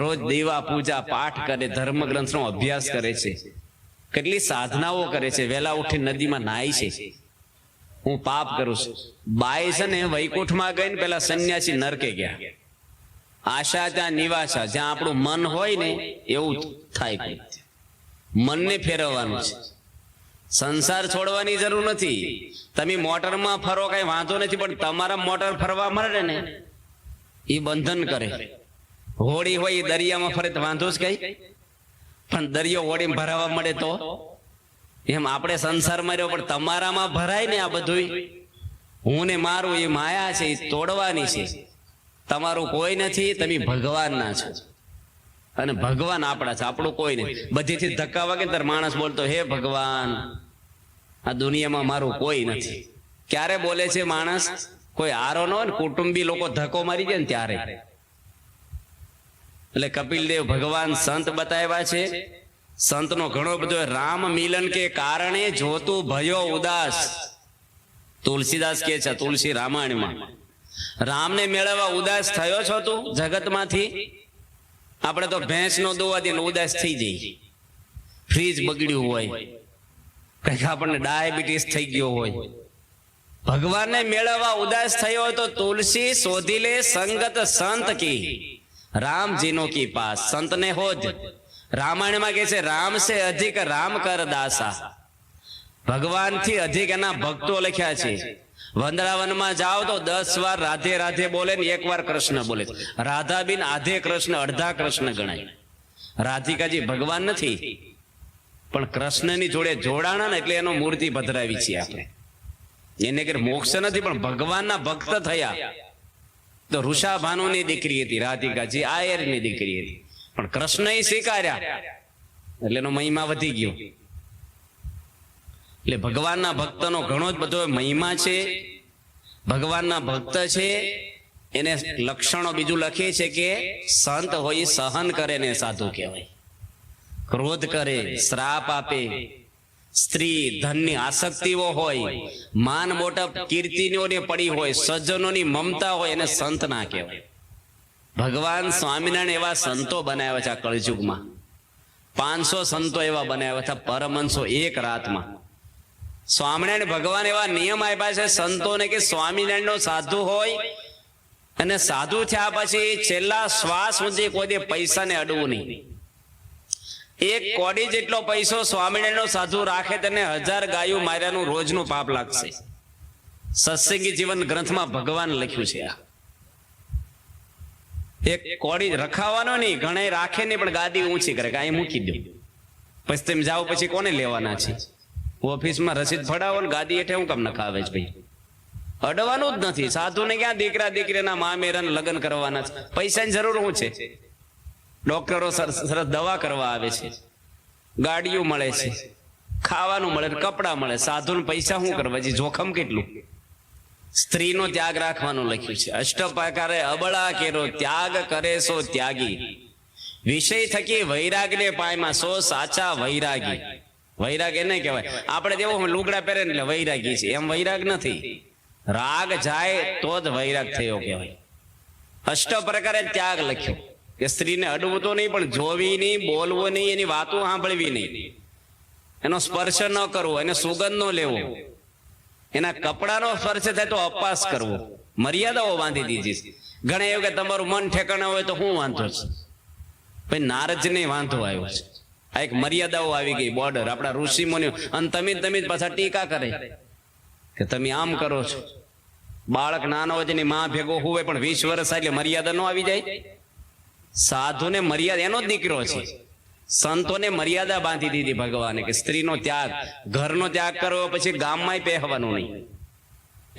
રોજ દીવા પૂજા પાઠ કરે, ધર્મ ગ્રંથનો અભ્યાસ કરે છે, કેટલી સાધનાઓ કરે છે, વહેલા ઉઠી નદીમાં નાય છે. હું પાપ કરું છું. બાઈ છે ને વૈકુંઠમાં ગઈ ને પેલા સંન્યાસી નરકે ગયા. આશા ત્યાં નિવાસા. જ્યાં આપણું મન હોય ને એવું થાય. મનને ફેરવવાનું છે. સંસાર છોડવાની જરૂર નથી. તમે મોટરમાં ફરો કઈ વાંધો નથી, પણ તમારા મોટર ફરવા મળે ને એ બંધન કરે. હોળી હોય એ દરિયામાં ફરે તો વાંધો જ કઈ, પણ દરિયો હોળીમાં ભરાવા મળે તો એમ આપણે સંસારમાં રહ્યો પણ તમારામાં ભરાય ને. આ બધું હું ને મારું એ માયા છે, એ તોડવાની છે. તમારું કોઈ નથી, તમે ભગવાનના છો અને ભગવાન આપણા છે, આપણું કોઈ નહીં. બધીથી ધક્કા વાગે ત્યારે માણસ બોલતો હે ભગવાન આ દુનિયામાં મારું કોઈ નથી. ક્યારે બોલે છે માણસ? કોઈ આરો ન હોય ને, કુટુંબી લોકો ધક્કો મારી જાય ને ત્યારે. એટલે કપિલદેવ ભગવાન સંત બતાવ્યા છે. સંતનો ઘણો બધો. રામ મિલન કે કારણે જોતું ભયો ઉદાસ. તુલસીદાસ કે છે તુલસી રામાયણમાં, રામને મેળવવા ઉદાસ થયો છો તું જગતમાંથી? આપણે તો ભેંસનો દોવા દે ઉદાસ થઈ જઈએ. ફ્રીજ બગડ્યું હોય, કઈક આપણને ડાયાબિટીસ થઈ ગયો હોય. ભગવાનને મેળવવા ઉદાસ થયો હોય તો તુલસી શોધી લે સંગત સંત કી, રામજીનો કી પાસ. સંતને હોજ. રામાયણમાં કે છે રામ સે અધિક રામ કર દાસા. ભગવાનથી અધિક એના ભક્તો લખ્યા છે. વંદરાવનમાં જાઓ તો 10 વાર રાધે રાધે બોલે ને 1 વાર કૃષ્ણ બોલે. રાધા બિન આધે કૃષ્ણ, અડધા કૃષ્ણ ગણાય. રાધિકાજી ભગવાન નથી, પણ કૃષ્ણની જોડે જોડાણા ને એટલે એનો મૂર્તિ પધરાવી છે આપણે. એને કે મોક્ષ નથી, પણ ભગવાનના ભક્ત થયા. તો ઋષાભાનુની દીકરી હતી રાધિકાજી, આયરની દીકરી હતી, પણ કૃષ્ણ એ સ્વીકાર્યા એટલે એનો મહિમા વધી ગયો. એટલે ભગવાનના ભક્તનો ઘણો જ બધો મહિમા છે. ભગવાનના ભક્ત છે એને લક્ષણો બીજું લખે છે કે સંત હોય સહન કરે ને સાધુ કહેવાય. ક્રોધ કરે, શ્રાપ આપે, સ્ત્રી ધનની આસક્તિઓ હોય, માન મોટપ કીર્તિઓને પડી હોય, સજ્જનોની મમતા હોય, એને સંત ના કહેવાય. ભગવાન સ્વામિનારાયણ એવા સંતો બનાવ્યા છે આ કળયુગમાં. 500 સંતો એવા બનાવ્યા હતા, પરમહંસો એક રાતમાં. સ્વામિનારાયણ ભગવાન એવા નિયમ આપ્યા છે સંતોને કે સ્વામિનારાયણ નો સાધુ હોય અને સાધુ થયા પછી છેલ્લા શ્વાસ સુધી કોઈ પૈસાને અડવું નહીં. એક કોડી જેટલો પૈસો સ્વામિનારાયણનો સાધુ રાખે તેને 1000 ગાયો માર્યાનું રોજનું પાપ લાગશે. સત્સંગી જીવન ગ્રંથમાં ભગવાન લખ્યું છે. આ એક કોડી રખાવાનો નહીં, ઘણા રાખે નહીં પણ ગાદી ઊંચી કરે કે અહીં મૂકી દો, પછી તમે જાઓ પછી કોને લેવાના છે? ઓફિસમાં રસીદ ફડાવો ને ગાદી હેઠે હું કામ નખાવે છે ભાઈ? અડવાનું જ નથી. સાધુને ક્યાં દીકરા દીકરીના મામેરા લગ્ન કરવાના છે? પૈસાની જરૂર શું છે? ડોક્ટરો સરસ દવા કરવા આવે છે, ગાડીઓ મળે છે, ખાવાનું મળે, કપડા મળે. સાધુને પૈસા શું કરવા? જોખમ કેટલું? સ્ત્રીનો ત્યાગ રાખવાનું લખ્યું છે. અષ્ટપ્રકારે અબળા કેરો ત્યાગ કરે સો ત્યાગી, વિષય થકી વૈરાગને પાયમાં સો સાચા વૈરાગી. વૈરાગ એને કહેવાય. આપણે જેવો લુગડા પહેરે એટલે વૈરાગી છે, એમ વૈરાગ નથી. રાગ જાય તો જ વૈરાગ થયો કહેવાય. અષ્ટપ્રકારે ત્યાગ લખ્યો કે સ્ત્રીને અડવું તો નહીં, પણ જોવી નહીં, બોલવું નહીં, એની વાતો સાંભળવી નહીં, એનો સ્પર્શ ન કરવો, એને સુગંધ ન લેવો, એના કપડાનો સ્પર્શ થાય તો અપાસ કરવો. મર્યાદાઓ બાંધી દીધી છે. ઘણા એવું કે તમારું મન ઠેકાણા હોય તો શું વાંધો છે? ભાઈ નારદને વાંધો આવ્યો છે. આ એક મર્યાદાઓ આવી ગઈ, બોર્ડર. આપણા ઋષિ મુનિઓ અને તમે જ પાછા ટીકા કરે કે તમે આમ કરો છો. બાળક નાનો હોય તેની માં ભેગો હોય પણ 20 વર્ષ એટલે મર્યાદા નો આવી જાય? સાધુને મર્યાદા, એનો જ દીકરો છે. સંતોને મર્યાદા બાંધી દીધી ભગવાને કે સ્ત્રીનો ત્યાગ, ઘરનો ત્યાગ કરવો, પછી ગામમાં પહેવાનું નહીં.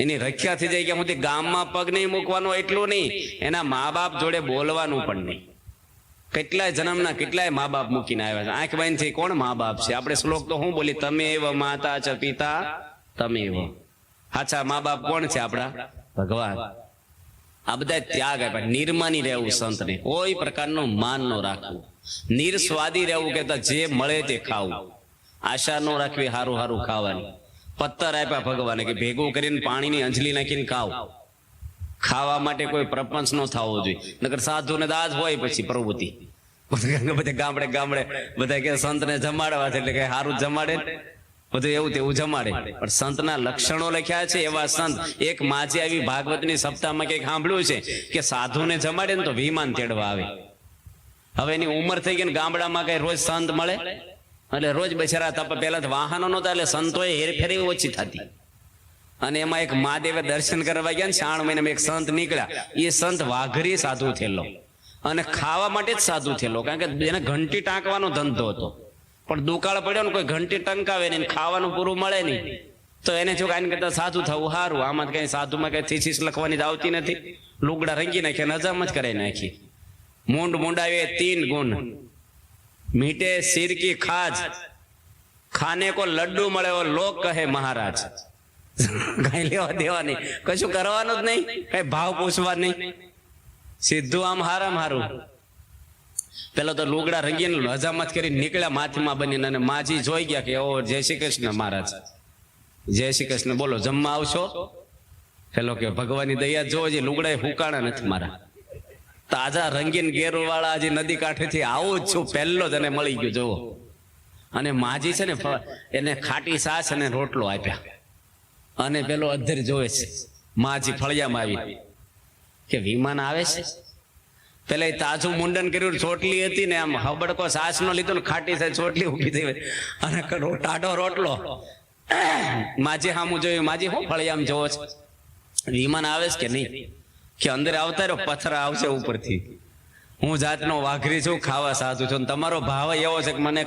એની રખ્યા થઈ જાય કે હું ગામમાં પગ નહીં મૂકવાનો, એટલું નહીં, એના મા બાપ જોડે બોલવાનું પણ નહીં. કેટલાય જન્મના કેટલાય મા બાપ મૂકીને આવ્યા છે. આંખ બંધ થઈ કોણ મા બાપ છે? આપણે શ્લોક તો શું બોલી? તમે એવ માતા ચ પિતા તમે એવ. હાચા મા બાપ કોણ છે? આપણા ભગવાન. આ બધા ત્યાગ આપ્યા. નિર્માની રહેવું, સંતને કોઈ પ્રકારનું માન ન રાખવું, નિર્સ્વાદી રહેવું, કે જે મળે તે ખાવું, આશા ન રાખવી હારું હારું ખાવાની. પત્તર આપ્યા ભગવાને કે ભેગું કરીને પાણીની અંજલી નાખીને ખાવ. ખાવા માટે કોઈ પ્રપંચ ન થવો જોઈએ, નકર સાધુ ને દાજ હોય પછી પ્રવૃત્તિ. બધા ગામડે ગામડે બધા કે સંતને જમાડવા છે એટલે કે સારું જમાડે, બધું એવું તેવું જમાડે. પણ સંતના લક્ષણો લખ્યા છે એવા સંત. એક માજી આવી ભાગવતની સપ્તાહમાં કંઈક સાંભળ્યું છે કે સાધુને જમાડે ને તો વિમાન તેડવા આવે. હવે એની ઉંમર થઈ ગઈ ને ગામડામાં કઈ રોજ સંત મળે એટલે રોજ બેચારા તપ. પેલા વાહનો નહોતા એટલે સંતોએ હેરફેરી ઓછી થતી. અને એમાં એક મહાદેવે દર્શન કરવા ગયા ને 6 મહિનામાં એક સંત નીકળ્યા. એ સંત વાઘરી સાધુ થયેલો અને ખાવા માટે જ સાધુ થયેલો, કારણ કે એને ઘંટી ટાંકવાનો ધંધો હતો. પણ દુકાળ પડ્યો ને કોઈ ઘંટી ટંકાવે નહીં, ખાવાનું પૂરું મળે નહીં, તો એને જો કાંઈ કરતા સાધુ થવું સારું. આમાં કઈ સાધુમાં કઈ થીસીસ લખવાની જ આવતી નથી. લુગડા રંગી નાખી અને હજામ જ કરાવી નાખી. મૂંડ મુંડાવે 3 ગુણ, મીઠે સિર કી ખાજ, ખાને કો લડ્ડુ મળે ઓ લોક કહે મહારાજ. કઈ લેવા દેવા નહીં, કશું કરવાનું જ નહીં, કઈ ભાવ પૂછવા નહીં, સીધું આમ હારામ હારું. પેલા તો લુગડા રંગીને હજામત કરી નીકળ્યા માથીમાં બનીને, અને માજી જોઈ ગયા કે ઓ જય શ્રી કૃષ્ણ મહારાજ, જય શ્રી કૃષ્ણ, બોલો જમવા આવશો? પેલો કે ભગવાનની દયા જોજે, લુગડા હુકાણા નથી મારા, તાજા રંગીન ગેર વાળા હજી નદી કાંઠેથી આવું જ છું, પહેલો જ એને મળી ગયો જોવો. અને માજી છે ને એને ખાટી સાસ અને રોટલો આપ્યા. અને પેલો અધર જોવે છે, માજી ફળિયામાં આવી કે વિમાન આવે છે. પેલા તાજું મુંડન કર્યું, ચોટલી હતી ને આમ હબડકો સાસ નો લીધો ને ખાટી સાસ ચોટલી ઉભી થઈ અને ટાઢો રોટલો. માજી હામું જોયું, માજી હું ફળિયામાં જોવો છે, વિમાન આવે છે કે નહીં? કે અંદર આવતા રહ્યો, પથ્થર આવશે ઉપરથી. હું જાતનો વાઘરી છું, ખાવા સાધુ છું, તમારો ભાવ એવો છે કે મને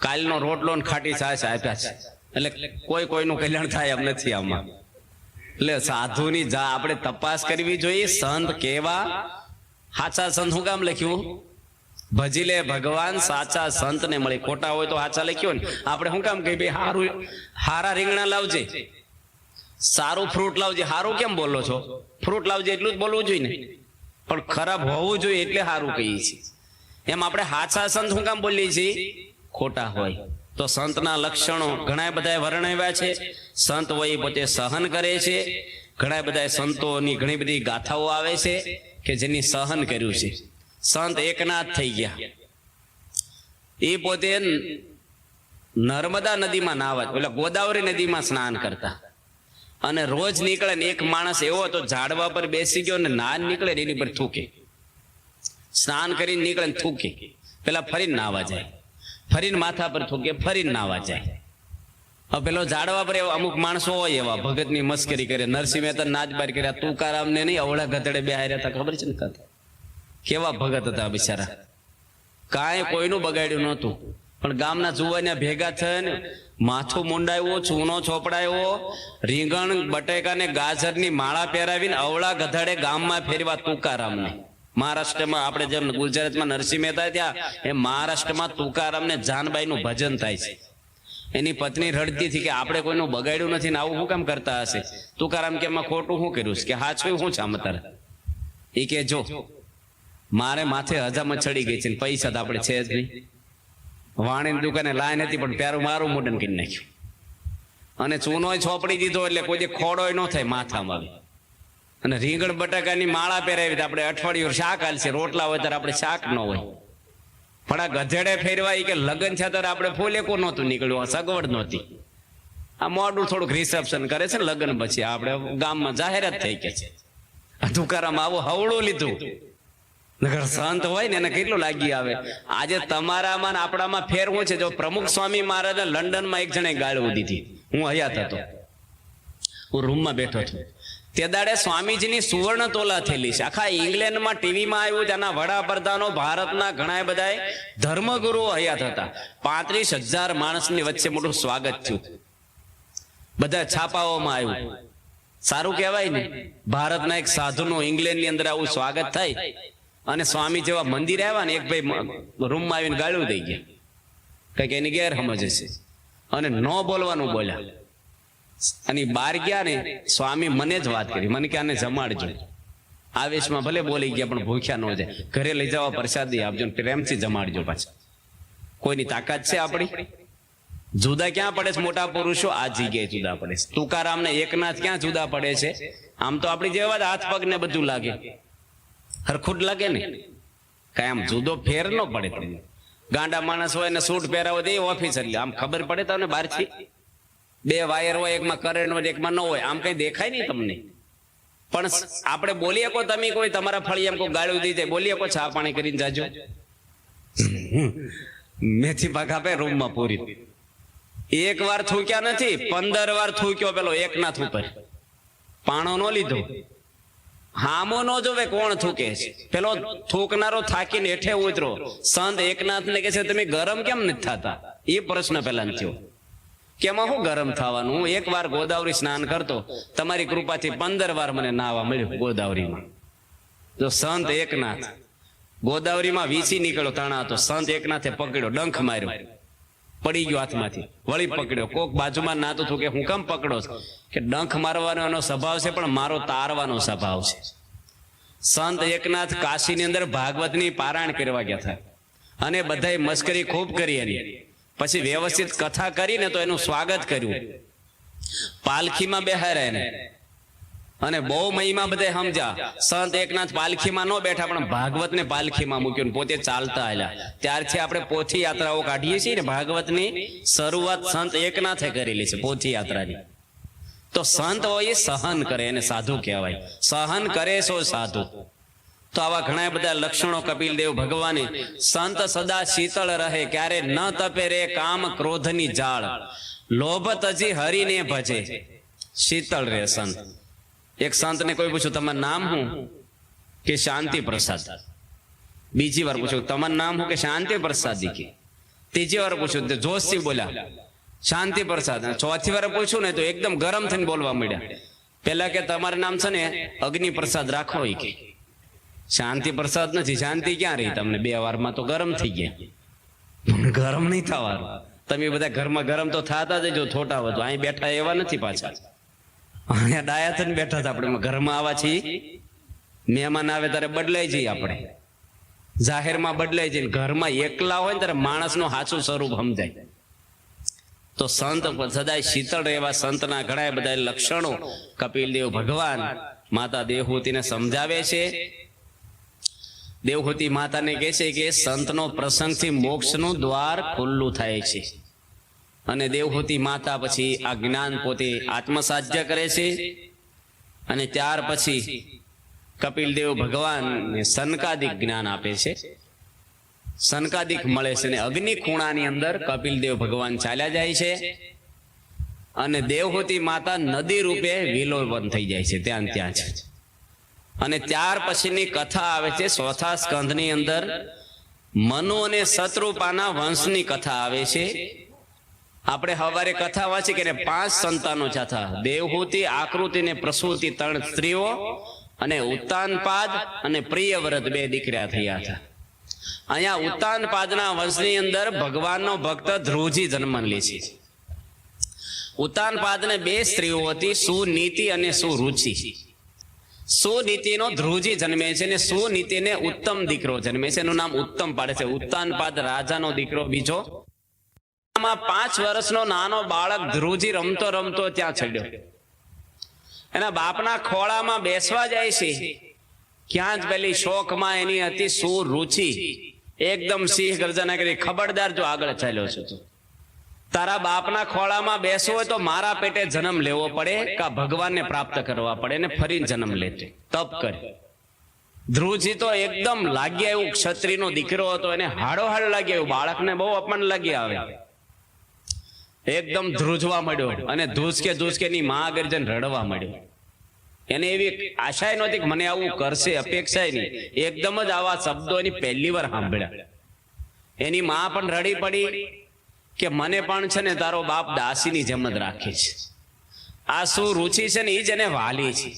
કાલનો રોટલો ને ખાટી સાસ આપ્યા છે, એટલે કોઈ કોઈનું કલ્યાણ થાય એમ નથી આમાં. એટલે સાધુની આપણે તપાસ કરવી જોઈએ. સંત કેવા સાચા સંત શું કામ લખ્યું? ભજી લે ભગવાન સાચા સંત ને મળે. ખોટા હોય તો સાચા લખ્યો ને. આપણે શું કામ કહી ભાઈ હારું, હારા રીંગણા લાવજે, સારું ફ્રૂટ લાવજે. હારું કેમ બોલો છો? ફ્રૂટ લાવજે એટલું જ બોલવું જોઈએ ને, પણ ખરાબ હોવું જોઈએ એટલે સારું કહીએ છીએ. એમ આપણે સાચા સંત શું કામ બોલીએ છીએ? ખોટા હોય તો. સંતના લક્ષણો ઘણા બધા વર્ણવ્યા છે. સંત હોય પોતે સહન કરે છે. ઘણા બધા સંતોની ઘણી બધી ગાથાઓ આવે છે કે જેની સહન કર્યું છે. સંત એકનાથ થઈ ગયા, એ પોતે નર્મદા નદીમાં નાહવા, એટલે ગોદાવરી નદીમાં સ્નાન કરતા. અને રોજ નીકળે ને એક માણસ એવો હતો ઝાડવા પર બેસી ગયો ને નાન નીકળે ને એની પર થૂકે, સ્નાન કરીને નીકળે ને થૂકે, પેલા ફરીને નાવા જાય, ફરીને માથા પર થૂકે, ફરીને નાવા જાય. હવે પેલો ઝાડવા પર એવા અમુક માણસો હોય એવા ભગતની મસ્કરી કરે, નરસિંહ મહેતા નાચબાર કર્યા, તુકારામને નહીં અવળા ગધેડે બેહાર્યા હતા, ખબર છે ને કથા? કેવા ભગત હતા બિચારા, કાંઈ કોઈનું બગાડ્યું નહોતું, પણ ગામના જુવાનિયા ભેગા થઈને માથું મુંડાવ્યો, ચૂનો ચોપડાયો, રીંગણ બટેકા ને ગાજરની માળા પહેરાવીને અવળા ગધાડે ગામમાં ફેરવા તુકારામને. મહારાષ્ટ્રમાં આપણે જેમ ગુજરાતમાં નરસિંહ મહેતા થયા એ મહારાષ્ટ્રમાં તુકારામને જાનબાઈનું ભજન થાય છે. એની પત્ની રડતી હતી કે આપણે કોઈનું બગાડ્યું નથી ને આવું શું કામ કરતા હશે? તુકારામ કે એમાં ખોટું શું કર્યું છે? કે હાચું શું છે આમાં તારે? એ કે જો મારે માથે હજામત ચડી ગઈ છે ને પૈસા તો આપણે છે જ નહીં, વાણીની દુકાને લાઈન હતી પણ પ્યારું મારું મોઢન કરી નાખ્યું, અને ચૂનોય છોપડી દીધો એટલે કોઈ ખોડોય ન થાય માથામાં આવી, અને રીંગણ બટાકાની માળા પહેરાવી આપણે અઠવાડિયું શાક હાલશે, રોટલા હોય ત્યારે આપણે શાક ન હોય. પણ આ ગધેડે ફેરવા કે લગ્ન છે ત્યારે આપણે ફૂલેકો નહોતું નીકળ્યું, સગવડ નહોતી. આ મોડું થોડુંક રિસેપ્શન કરે છે લગ્ન પછી, આપણે ગામમાં જાહેરાત થઈ કે છે તુકારામ આવું હવળું લીધું. નગર સંત હોય ને એને કેટલું લાગી આવે. આજે તમારામાં આપણામાં ફેર શું છે? જો પ્રમુખ સ્વામી મહારાજને લંડનમાં એક જણે ગાળું દીધી, હું હયાત હતો, હું રૂમમાં બેઠો હતો, તે દાડે સ્વામીજીની સુવર્ણ તોલા થયેલી છે. આખા ઇંગ્લેન્ડમાં ટીવીમાં આવ્યું, ત્યાંના વડાપ્રધાનો, ભારતના ઘણા બધા ધર્મગુરુઓ હયાત હતા. 35,000 માણસની વચ્ચે મોટું સ્વાગત થયું, બધા છાપાઓમાં આવ્યું. સારું કહેવાય ને, ભારતના એક સાધુનું ઇંગ્લેન્ડની અંદર આવું સ્વાગત થાય. અને સ્વામી જેવા મંદિર આવ્યા ને એક ભાઈ રૂમમાં આવીને ગાળું દઈ ગયા, કઈક એની ગેરસમજ છે, અને ન બોલવાનું બોલ્યા. અને બહાર ગયા ને સ્વામી મને જ વાત કરી, મને કે આને જમાડજો. આવેશમાં ભલે બોલી ગયા પણ ભૂખ્યા ન જાય, ઘરે લઈ જવા પ્રસાદી આપજો, પ્રેમથી જમાડજો. પાછા કોઈની તાકાત છે આપણી? જુદા ક્યાં પડે છે મોટા પુરુષો? આ જગ્યાએ જુદા પડે છે. તુકારામ ને એકનાથ ક્યાં જુદા પડે છે? આમ તો આપણી જેવા જ હાથ પગ ને બધું લાગે, હરખું જ લાગે ને, કઈ આમ જુદો ફેર ન પડે તમને. ગાંડા માણસ હોય ને સૂટ પહેરાવો તો એ ઓફિસર, આમ ખબર પડે તમને બહારથી? 2 વાયર હોય, એકમાં કરંટ હોય એકમાં ન હોય, આમ કઈ દેખાય નહીં તમને. પણ આપણે બોલીએ કો, તમે કોઈ તમારા ફળી એમ કોઈ ગાળું દઈ જાય, બોલીએ કો ચા પાણી કરીને જાજો, મેથી પાક આપે રૂમમાં પૂરી. એક વાર થૂક્યા નથી, 15 વાર થૂક્યો પેલો એકનાથ ઉપર, પાણો ન લીધો. હામો ન જોવે કોણ થૂકે છે, પેલો થૂકનારો થાકીને હેઠે ઉતરો. સંત એકનાથ ને કે છે તમે ગરમ કેમ નથી થતા? એ પ્રશ્ન પેલા થયો કે એમાં શું ગરમ થવાનું? હું એક વાર ગોદાવરી સ્નાન કરતો, તમારી કૃપાથી 15 વાર મને નાવા મળ્યું ગોદાવરીમાં. જો સંત એકનાથ ગોદાવરીમાં વીસી નીકળ્યો તાણા હતો, સંત એકનાથે પકડ્યો, ડંખ માર્યો, પડી ગયો હાથમાંથી, વળી પકડ્યો. કોક બાજુમાં નાતું હતું કે હું કેમ પકડો? કે ડંખ મારવાનો એનો સ્વભાવ છે પણ મારો તારવાનો સ્વભાવ છે. સંત એકનાથ કાશીની અંદર ભાગવતની પારાયણ કરવા ગયા હતા, અને બધાએ મસ્કરી ખૂબ કરી એની. પછી વ્યવસ્થિત કથા કરીને તો એનું સ્વાગત કર્યું, પાલખીમાં બેહાર્યા એને, અને બહુ મહિમા બધા સમજ્યા. સંત એકનાથ પાલખીમાં ન બેઠા પણ ભાગવત ને પાલખીમાં મૂક્યું, પોતે ચાલતા આવેલા. ત્યારથી આપણે પોથી યાત્રાઓ કાઢીએ છીએ ને, ભાગવતની શરૂઆત સંત એકનાથે કરેલી છે પોથી યાત્રાની. તો સંત હોય એ સહન કરે, એને સાધુ કહેવાય. સહન કરે સો સાધુ. તો આવા ઘણા બધા લક્ષણો કપિલ દેવ ભગવાને. સંત સદા શીતળ રહે, ક્યારે ન તપે રે કામ ક્રોધની જાળ, લોભ તજી હરીને ભજે. શીતળ રહે સંત. એક સંત ને કોઈ પૂછ્યું તમારું નામ શું? કે શાંતિ પ્રસાદ. બીજી વાર પૂછ્યું તમારું નામ શું? કે શાંતિ પ્રસાદી. કે ત્રીજી વાર પૂછ્યું તો જોશથી બોલ્યા શાંતિ પ્રસાદ. ચોથી વાર પૂછ્યું ને તો એકદમ ગરમ થઈને બોલવા મળ્યા. પેલા કે તમારું નામ છે ને અગ્નિ પ્રસાદ રાખો, એ કે શાંતિ પ્રસાદ નથી. શાંતિ ક્યાં રહી તમને? 2 વારમાં તો ગરમ થઈ ગયા. ગરમ નહીં થવાનું. તમે બધા ઘરમાં ગરમ તો થતા જજો, થોટા વધુ. અહીં બેઠા એવા નથી પાછા, અહીંયા ડાયા થઈને બેઠા હતા. આપણે ઘરમાં આવા છીએ, મહેમાન આવે ત્યારે બદલાઈ જઈએ, આપણે જાહેરમાં બદલાઈ જઈએ. ઘરમાં એકલા હોય ને ત્યારે માણસનું સાચું સ્વરૂપ સમજાય. તો સંત સદાય શીતળ રહેવા સંતના ઘણા બધા લક્ષણો કપિલદેવ ભગવાન માતા દેવહૂતિને સમજાવે છે. દેવહૂતિ માતાને કહે છે કે સંતનો પ્રસંગથી મોક્ષનું દ્વાર ખુલ્લું થાય છે. અને દેવહૂતિ માતા પછી આ જ્ઞાન પોતે આત્મસાધ્ય કરે છે. અને ત્યાર પછી કપિલ દેવ ભગવાનને સનકાદિક જ્ઞાન આપે છે. સનકાદિક મળે છે અને અગ્નિ ખૂણાની અંદર કપિલ દેવ ભગવાન ચાલ્યા જાય છે અને દેવહૂતિ માતા નદી રૂપે વિલોપન થઈ જાય છે ત્યાં છે. અને ત્યાર પછીની કથા આવે છે ચોથા સ્કંધની અંદર મનુ અને શત્રુપાના વંશની કથા આવે છે. આપણે સવારે કથા વાંચી કે 5 સંતાનો હતા. દેવહૂતિ, આકૃતિ ને પ્રસૂતિ 3 સ્ત્રીઓ અને ઉત્તાનપાદ અને પ્રિયવ્રત 2 દીકરા થયા હતા. અહીંયા ઉત્તાનપાદના વંશની અંદર ભગવાનનો ભક્ત ધ્રુવજી જન્મ લે છે. ઉત્તાનપાદને 2 સ્ત્રીઓ હતી, સુનીતિ અને સુરુચિ. સુનીતિનો ધ્રુવજી જન્મે છે અને સુનીતિને ઉત્તમ દીકરો જન્મે છે, એનું નામ ઉત્તમ પાડે છે. ઉત્તાનપાદ રાજાનો દીકરો બીજો. 5 વર્ષનો નાનો બાળક ધ્રુવજી રમતો રમતો ત્યાં ચડ્યો. એના બાપના ખોળામાં બેસવા જાય છે, ક્યાં જ પેલી શોખમાં એની હતી સુરુચિ. એકદમ સિંહ ગર્જના કરી, ખબરદાર જો આગળ ચાલ્યો છે તો તારા બાપના ખોળામાં બેસવો હોય તો મારા પેટે જન્મ લેવો પડે કે ભગવાનને પ્રાપ્ત કરવા પડે ને ફરી જન્મ લેતો તપ કરે. ધ્રુવજી તો એકદમ લાગ્યા એવું ક્ષત્રિયનો દીકરો હતો, એને હાડોહાડ લાગ્યા એવું, બાળકને બહુ અપમાન લાગી આવે. એકદમ ધ્રુજવા મળ્યો અને ધ્રુજકે ની માં આગળ જઈને રડવા મળ્યો. એને એવી આશા નહોતી કે મને આવું કરશે, અપેક્ષા નહીં. એકદમ જ આવા શબ્દો એની પહેલી વાર સાંભળ્યા. એની માં પણ રડી પડી કે મને પણ છે ને તારો બાપ દાસીની જેમ જ રાખે છે. આ સુરુચિ છે ને એ જ એને વાલી છે.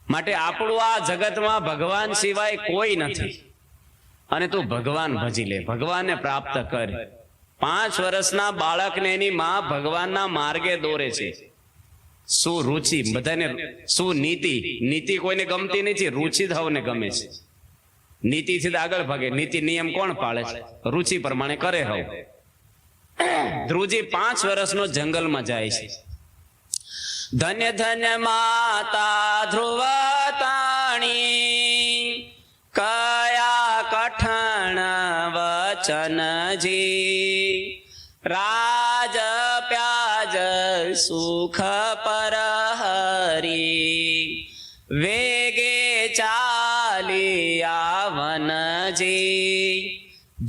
માટે આપણું આ જગતમાં ભગવાન સિવાય કોઈ નથી અને તું ભગવાન ભજી લે, ભગવાનને પ્રાપ્ત કર. 5 વર્ષના બાળકને એની માં ભગવાનના માર્ગે દોરે છે. સુરુચિ બધાને, સુનીતિ, નીતિ કોઈને ગમતી નથી, રુચિ થવને ગમે છે. નીતિથી આગળ ભાગે. નીતિ નિયમ કોણ પાળે છે? રુચિ પ્રમાણે કરે હવે. ધ્રુવજી 5 વર્ષનો જંગલમાં જાય છે. ધન્ય ધન્ય માતા ધ્રુવતાણી, કયા કઠણ વચનજી, રાજ પ્યાજ સુખ પરહરી, વેગે ચાલી આવનજી,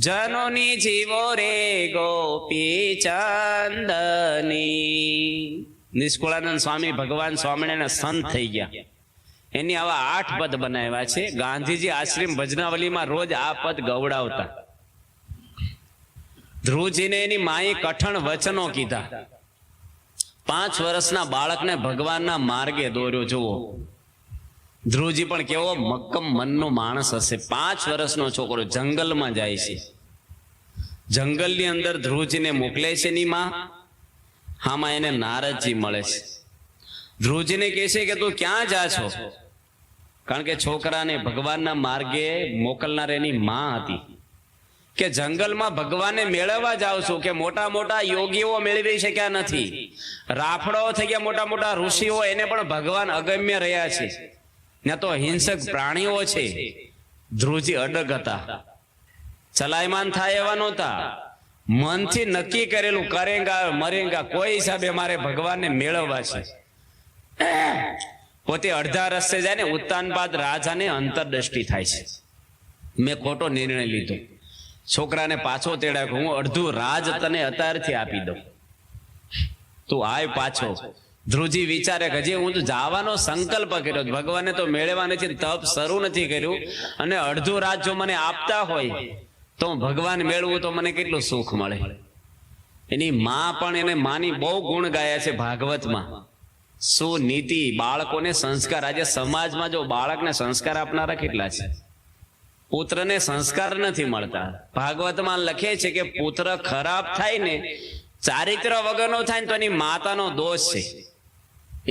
જનોની જીવો રે ગોપી ચંદની. નિષ્કુળાનંદ સ્વામી ભગવાન સ્વામિનારાયણ સંત થઈ ગયા. એની આવા 8 પદ બનાવ્યા છે. ગાંધીજી આશ્રમ ભજનાવલીમાં રોજ આ પદ ગવડાવતા. ધ્રુવજીને એની માએ કઠણ વચનો કીધા. 5 વર્ષના બાળકને ભગવાનના માર્ગે દોર્યો. જુઓ ધ્રુવજી પણ કેવો મક્કમ મનનો માણસ હશે. 5 વર્ષનો છોકરો જંગલમાં જાય છે. જંગલની અંદર ધ્રુવજીને મોકલે છે એની માં. હામાં એને નારદજી મળે છે. ધ્રુવજીને કહે છે કે તું ક્યાં જા છો? કારણ કે છોકરાને ભગવાનના માર્ગે મોકલનાર એની માં હતી. કે જંગલમાં ભગવાનને મેળવવા જાવ છું. કે મોટા મોટા યોગીઓ મેળવી શક્યા નથી, રાફડો થઈ ગયા, મોટા મોટા ઋષિઓ, એને પણ ભગવાન અગમ્ય રહ્યા છે. ત્યાં તો હિંસક પ્રાણીઓ છે. ધ્રુવજી અડગ હતા, ચલાયમાન થાય એવા નહોતા. મનથી નક્કી કરેલું, કરેંગા મરેંગા, કોઈ હિસાબે મારે ભગવાનને મેળવવા છે. પોતે અડધા રસ્તે જાય ને ઉત્તાનપાદ રાજાને અંતરદ્રષ્ટિ થાય છે. મેં ખોટો નિર્ણય લીધો. છોકરાને પાછો તેડાવ્યો, હું અડધું રાજ તને અત્યારથી આપી દઉં, તું આય પાછો. ધ્રુવજી વિચારે કે હજી હું તો જવાનો સંકલ્પ કર્યો, ભગવાનને તો મેળવવા નથી, તપ શરૂ નથી કર્યું, અને અડધું રાજ જો મને આપતા હોય તો ભગવાન મેળવું તો મને કેટલું સુખ મળે. એની માં પણ એને માની બહુ ગુણ ગાયા છે ભાગવતમાં. સુનીતિ, બાળકોને સંસ્કાર. આજે સમાજમાં જો બાળકને સંસ્કાર આપનારા કેટલા છે? પુત્રને સંસ્કાર નથી મળતા. ભાગવતમાં લખે છે કે પુત્ર ખરાબ થાય ને, ચારિત્ર વગરનો થાય ને તો એની માતાનો દોષ છે,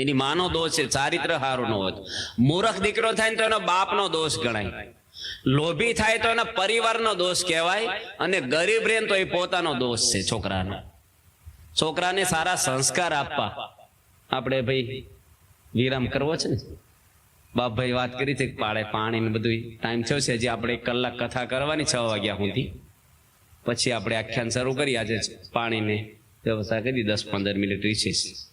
એની માનો દોષ છે. ચારિત્ર સારું ન હોય. મૂર્ખ દીકરો થાય ને તો એનો બાપનો દોષ ગણાય. લોભી થાય તો એના પરિવારનો દોષ કહેવાય, અને ગરીબ રહે તો એ પોતાનો દોષ છે છોકરાનો. છોકરાને સારા સંસ્કાર આપવા. આપણે ભાઈ વિરામ કરવો છે ને, બાપભાઈ વાત કરી હતી પાડે પાણી ને બધું ટાઈમ થયો છે. હજી આપણે 1 કલાક કથા કરવાની 6 વાગ્યા સુધી, પછી આપણે આખ્યાન શરૂ કરી આજે પાણીને વ્યવસ્થા કરી 10-15 મિનિટ રિસેસ.